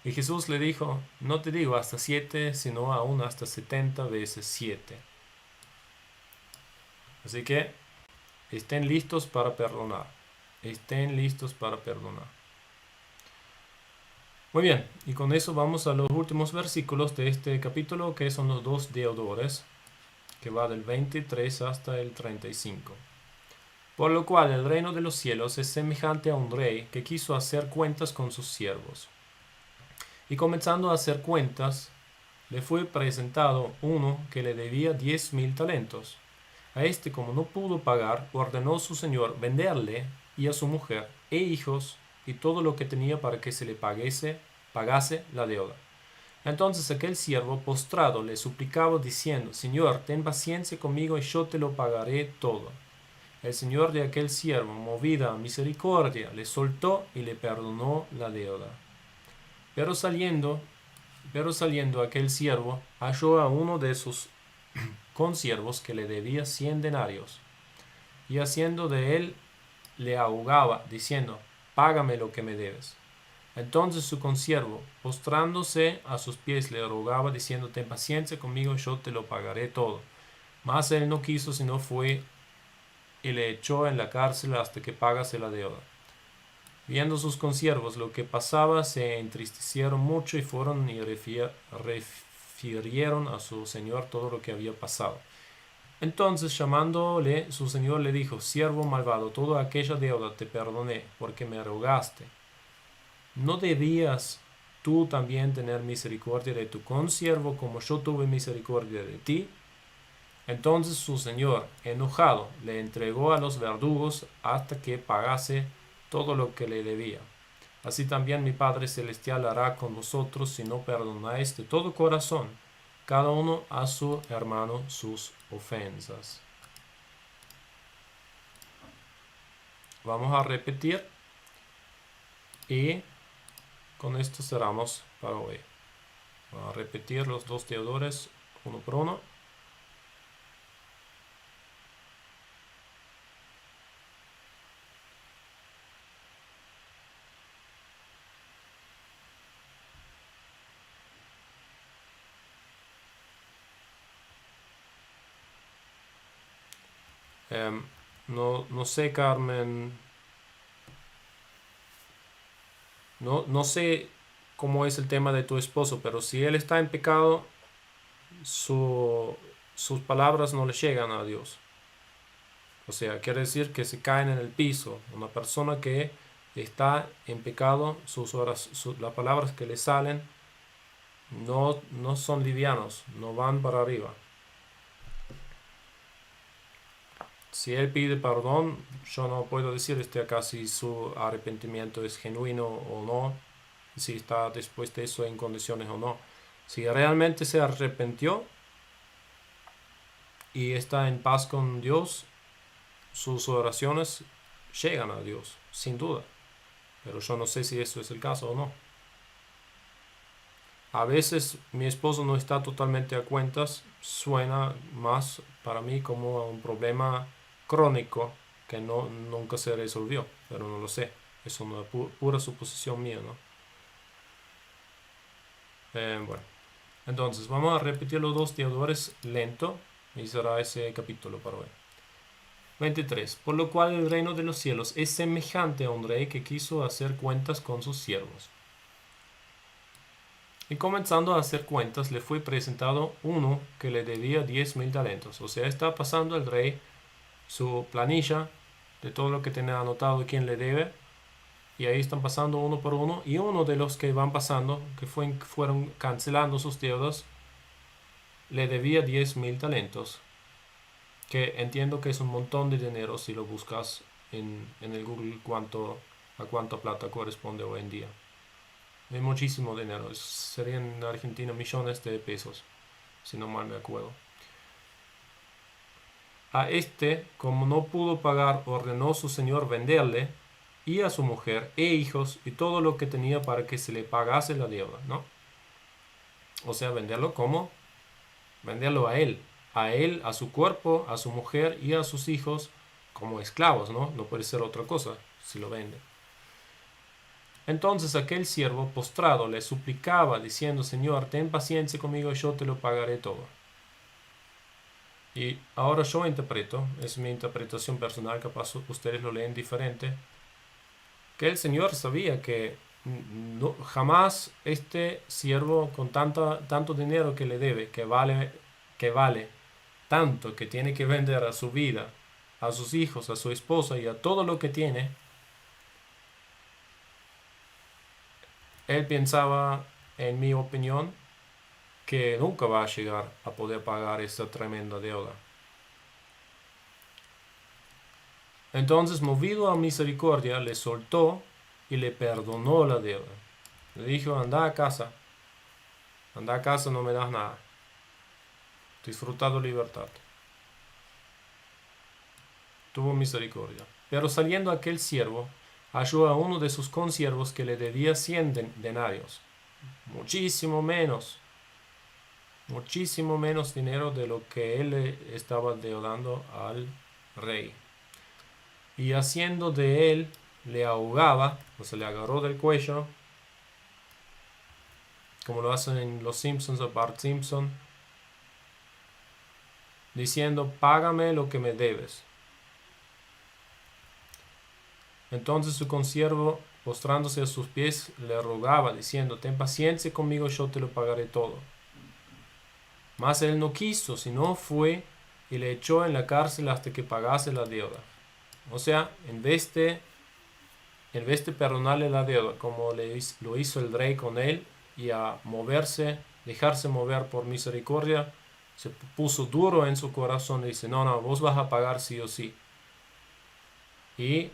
Y Jesús le dijo, no te digo hasta 7, sino aún hasta 70 veces 7. Así que estén listos para perdonar. Estén listos para perdonar. Muy bien, y con eso vamos a los últimos versículos de este capítulo, que son los 2 deudores, que va del 23 hasta el 35. Por lo cual el reino de los cielos es semejante a un rey que quiso hacer cuentas con sus siervos. Y comenzando a hacer cuentas, le fue presentado uno que le debía 10,000 talentos. A este, como no pudo pagar, ordenó su señor venderle y a su mujer e hijos y todo lo que tenía para que se le pagase la deuda. Entonces aquel siervo postrado le suplicaba diciendo, Señor, ten paciencia conmigo y yo te lo pagaré todo. El señor de aquel siervo, movida a misericordia, le soltó y le perdonó la deuda. Pero saliendo aquel siervo, halló a uno de sus consiervos que le debía 100 denarios, y haciendo de él, le ahogaba, diciendo, págame lo que me debes. Entonces su consiervo, postrándose a sus pies, le rogaba, diciendo, ten paciencia conmigo, yo te lo pagaré todo. Mas él no quiso, sino fue y le echó en la cárcel hasta que pagase la deuda. Viendo sus consiervos lo que pasaba, se entristecieron mucho y fueron y refirieron a su señor todo lo que había pasado. Entonces, llamándole, su señor le dijo, siervo malvado, toda aquella deuda te perdoné, porque me rogaste. ¿No debías tú también tener misericordia de tu consiervo, como yo tuve misericordia de ti? Entonces su señor, enojado, le entregó a los verdugos hasta que pagase todo lo que le debía. Así también mi Padre Celestial hará con vosotros si no perdonáis de todo corazón cada uno a su hermano sus ofensas. Vamos a repetir y con esto cerramos para hoy. Vamos a repetir los 2 deudores uno por uno. No sé, Carmen, no sé cómo es el tema de tu esposo, pero si él está en pecado, sus palabras no le llegan a Dios. O sea, quiere decir que se caen en el piso. Una persona que está en pecado, las palabras que le salen no son livianos, no van para arriba. Si él pide perdón, yo no puedo decir acá si su arrepentimiento es genuino o no, si está después de eso en condiciones o no. Si realmente se arrepintió y está en paz con Dios, sus oraciones llegan a Dios, sin duda. Pero yo no sé si eso es el caso o no. A veces mi esposo no está totalmente a cuentas, suena más para mí como un problema crónico que nunca se resolvió, pero no lo sé. Es una pura suposición mía, ¿no? Bueno, entonces vamos a repetir los 2 deudores lento y será ese capítulo para hoy. 23. Por lo cual el reino de los cielos es semejante a un rey que quiso hacer cuentas con sus siervos. Y comenzando a hacer cuentas, le fue presentado uno que le debía 10,000 talentos. O sea, está pasando el rey su planilla de todo lo que tenía anotado y quién le debe. Y ahí están pasando uno por uno. Y uno de los que van pasando, que fueron cancelando sus deudas, le debía 10,000 talentos. Que entiendo que es un montón de dinero si lo buscas en el Google a cuánta plata corresponde hoy en día. Es muchísimo dinero. Serían en Argentina millones de pesos, si no mal me acuerdo. a este, como no pudo pagar, ordenó su señor venderle y a su mujer e hijos y todo lo que tenía para que se le pagase la deuda, ¿no? O sea, venderlo como venderlo a él, a su cuerpo, a su mujer y a sus hijos como esclavos, ¿no? No puede ser otra cosa si lo vende. Entonces aquel siervo postrado le suplicaba diciendo: Señor, ten paciencia conmigo, yo te lo pagaré todo. Y ahora yo interpreto, es mi interpretación personal, capaz ustedes lo leen diferente, que el Señor sabía que no, jamás este siervo con tanto dinero que le debe, que vale tanto, que tiene que vender a su vida, a sus hijos, a su esposa y a todo lo que tiene, él pensaba, en mi opinión, que nunca va a llegar a poder pagar esta tremenda deuda. Entonces, movido a misericordia, le soltó y le perdonó la deuda. Le dijo: anda a casa, no me das nada. Disfruta tu libertad. Tuvo misericordia. Pero saliendo aquel siervo, halló a uno de sus consiervos que le debía 100 denarios. Muchísimo menos dinero de lo que él le estaba deudando al rey. Y haciendo de él, le ahogaba, o sea, le agarró del cuello, como lo hacen en Los Simpsons o Bart Simpson, diciendo: págame lo que me debes. Entonces su consiervo, postrándose a sus pies, le rogaba, diciendo: ten paciencia conmigo, yo te lo pagaré todo. Mas él no quiso, sino fue y le echó en la cárcel hasta que pagase la deuda. O sea, en vez de perdonarle la deuda, como lo hizo el rey con él, y a dejarse mover por misericordia, se puso duro en su corazón y dice: no, vos vas a pagar sí o sí. Y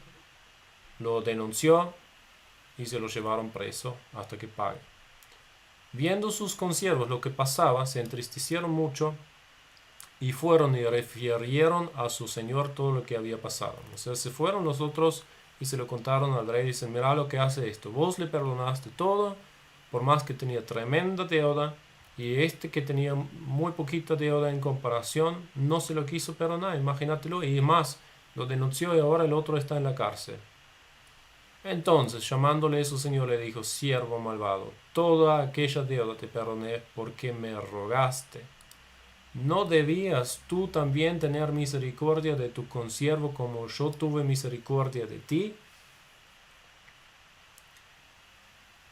lo denunció y se lo llevaron preso hasta que pague. Viendo sus consiervos lo que pasaba, se entristecieron mucho y fueron y refirieron a su señor todo lo que había pasado. O sea, se fueron los otros y se lo contaron al rey. Dicen: mira lo que hace esto. Vos le perdonaste todo, por más que tenía tremenda deuda, y este que tenía muy poquita deuda en comparación, no se lo quiso perdonar, imagínatelo, y más, lo denunció y ahora el otro está en la cárcel. Entonces, llamándole a su señor, le dijo: siervo malvado, toda aquella deuda te perdoné porque me rogaste. ¿No debías tú también tener misericordia de tu consiervo como yo tuve misericordia de ti?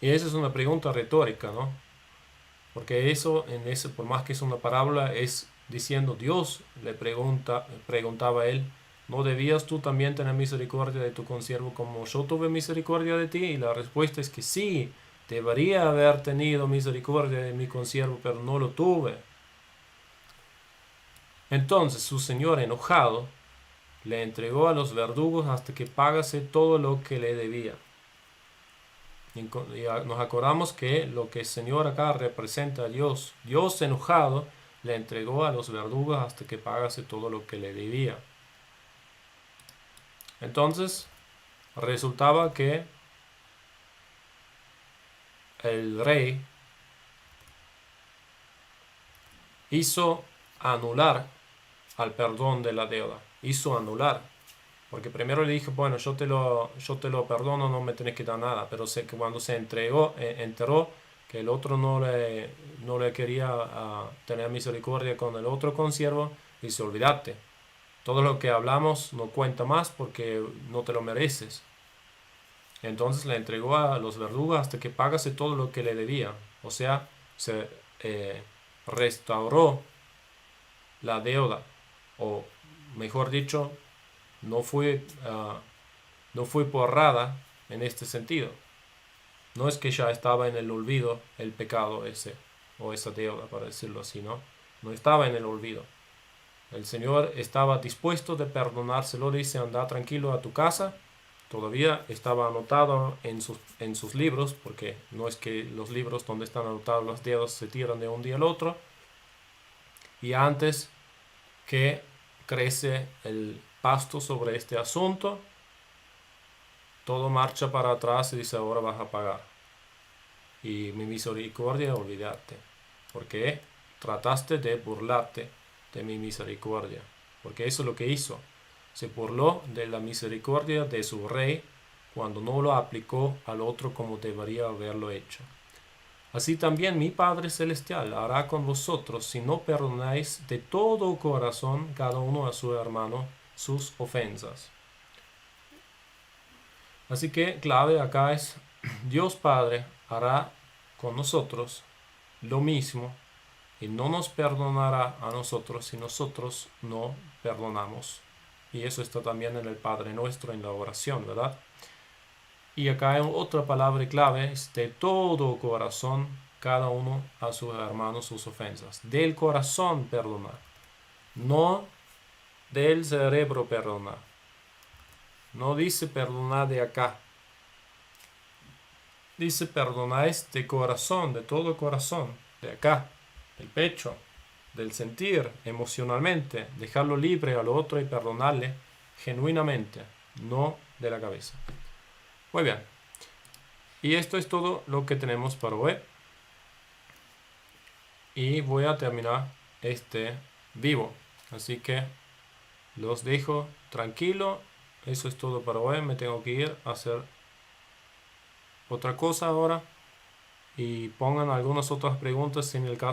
Y esa es una pregunta retórica, ¿no? Porque por más que es una parábola, es diciendo: Dios le preguntaba a él: ¿no debías tú también tener misericordia de tu consiervo como yo tuve misericordia de ti? Y la respuesta es que sí, debería haber tenido misericordia de mi consiervo, pero no lo tuve. Entonces su señor, enojado, le entregó a los verdugos hasta que pagase todo lo que le debía. Y nos acordamos que lo que el Señor acá representa a Dios. Dios, enojado, le entregó a los verdugos hasta que pagase todo lo que le debía. Entonces, resultaba que el rey hizo anular al perdón de la deuda. Hizo anular. Porque primero le dijo: bueno, yo te lo perdono, no me tenés que dar nada. Pero sé que cuando se enteró que el otro no le quería tener misericordia con el otro consiervo, dice: olvídate, todo lo que hablamos no cuenta más porque no te lo mereces. Entonces le entregó a los verdugos hasta que pagase todo lo que le debía. O sea, se restauró la deuda, o mejor dicho, no fue borrada en este sentido. No es que ya estaba en el olvido el pecado ese, o esa deuda, para decirlo así, ¿no? No estaba en el olvido. El Señor estaba dispuesto de perdonárselo. Dice: anda tranquilo a tu casa. Todavía estaba anotado en sus libros, porque no es que los libros donde están anotados las deudas se tiran de un día al otro. Y antes que crece el pasto sobre este asunto, todo marcha para atrás y dice, ahora vas a pagar. Y mi misericordia, olvídate, porque trataste de burlarte de mi misericordia, porque eso es lo que hizo. Se burló de la misericordia de su rey cuando no lo aplicó al otro como debería haberlo hecho. Así también mi Padre Celestial hará con vosotros si no perdonáis de todo corazón cada uno a su hermano sus ofensas. Así que clave acá es Dios Padre hará con nosotros lo mismo y no nos perdonará a nosotros si nosotros no perdonamos. Y eso está también en el Padre Nuestro en la oración, ¿verdad? Y acá hay otra palabra clave, es de todo corazón, cada uno a sus hermanos sus ofensas. Del corazón perdonar, no del cerebro perdonar. No dice perdonar de acá. Dice perdonáis de corazón, de todo corazón, de acá, del pecho, del sentir, emocionalmente, dejarlo libre al otro y perdonarle genuinamente, no de la cabeza. Muy bien. Y esto es todo lo que tenemos para hoy. Y voy a terminar este vivo. Así que los dejo tranquilo. Eso es todo para hoy. Me tengo que ir a hacer otra cosa ahora. Y pongan algunas otras preguntas en el caso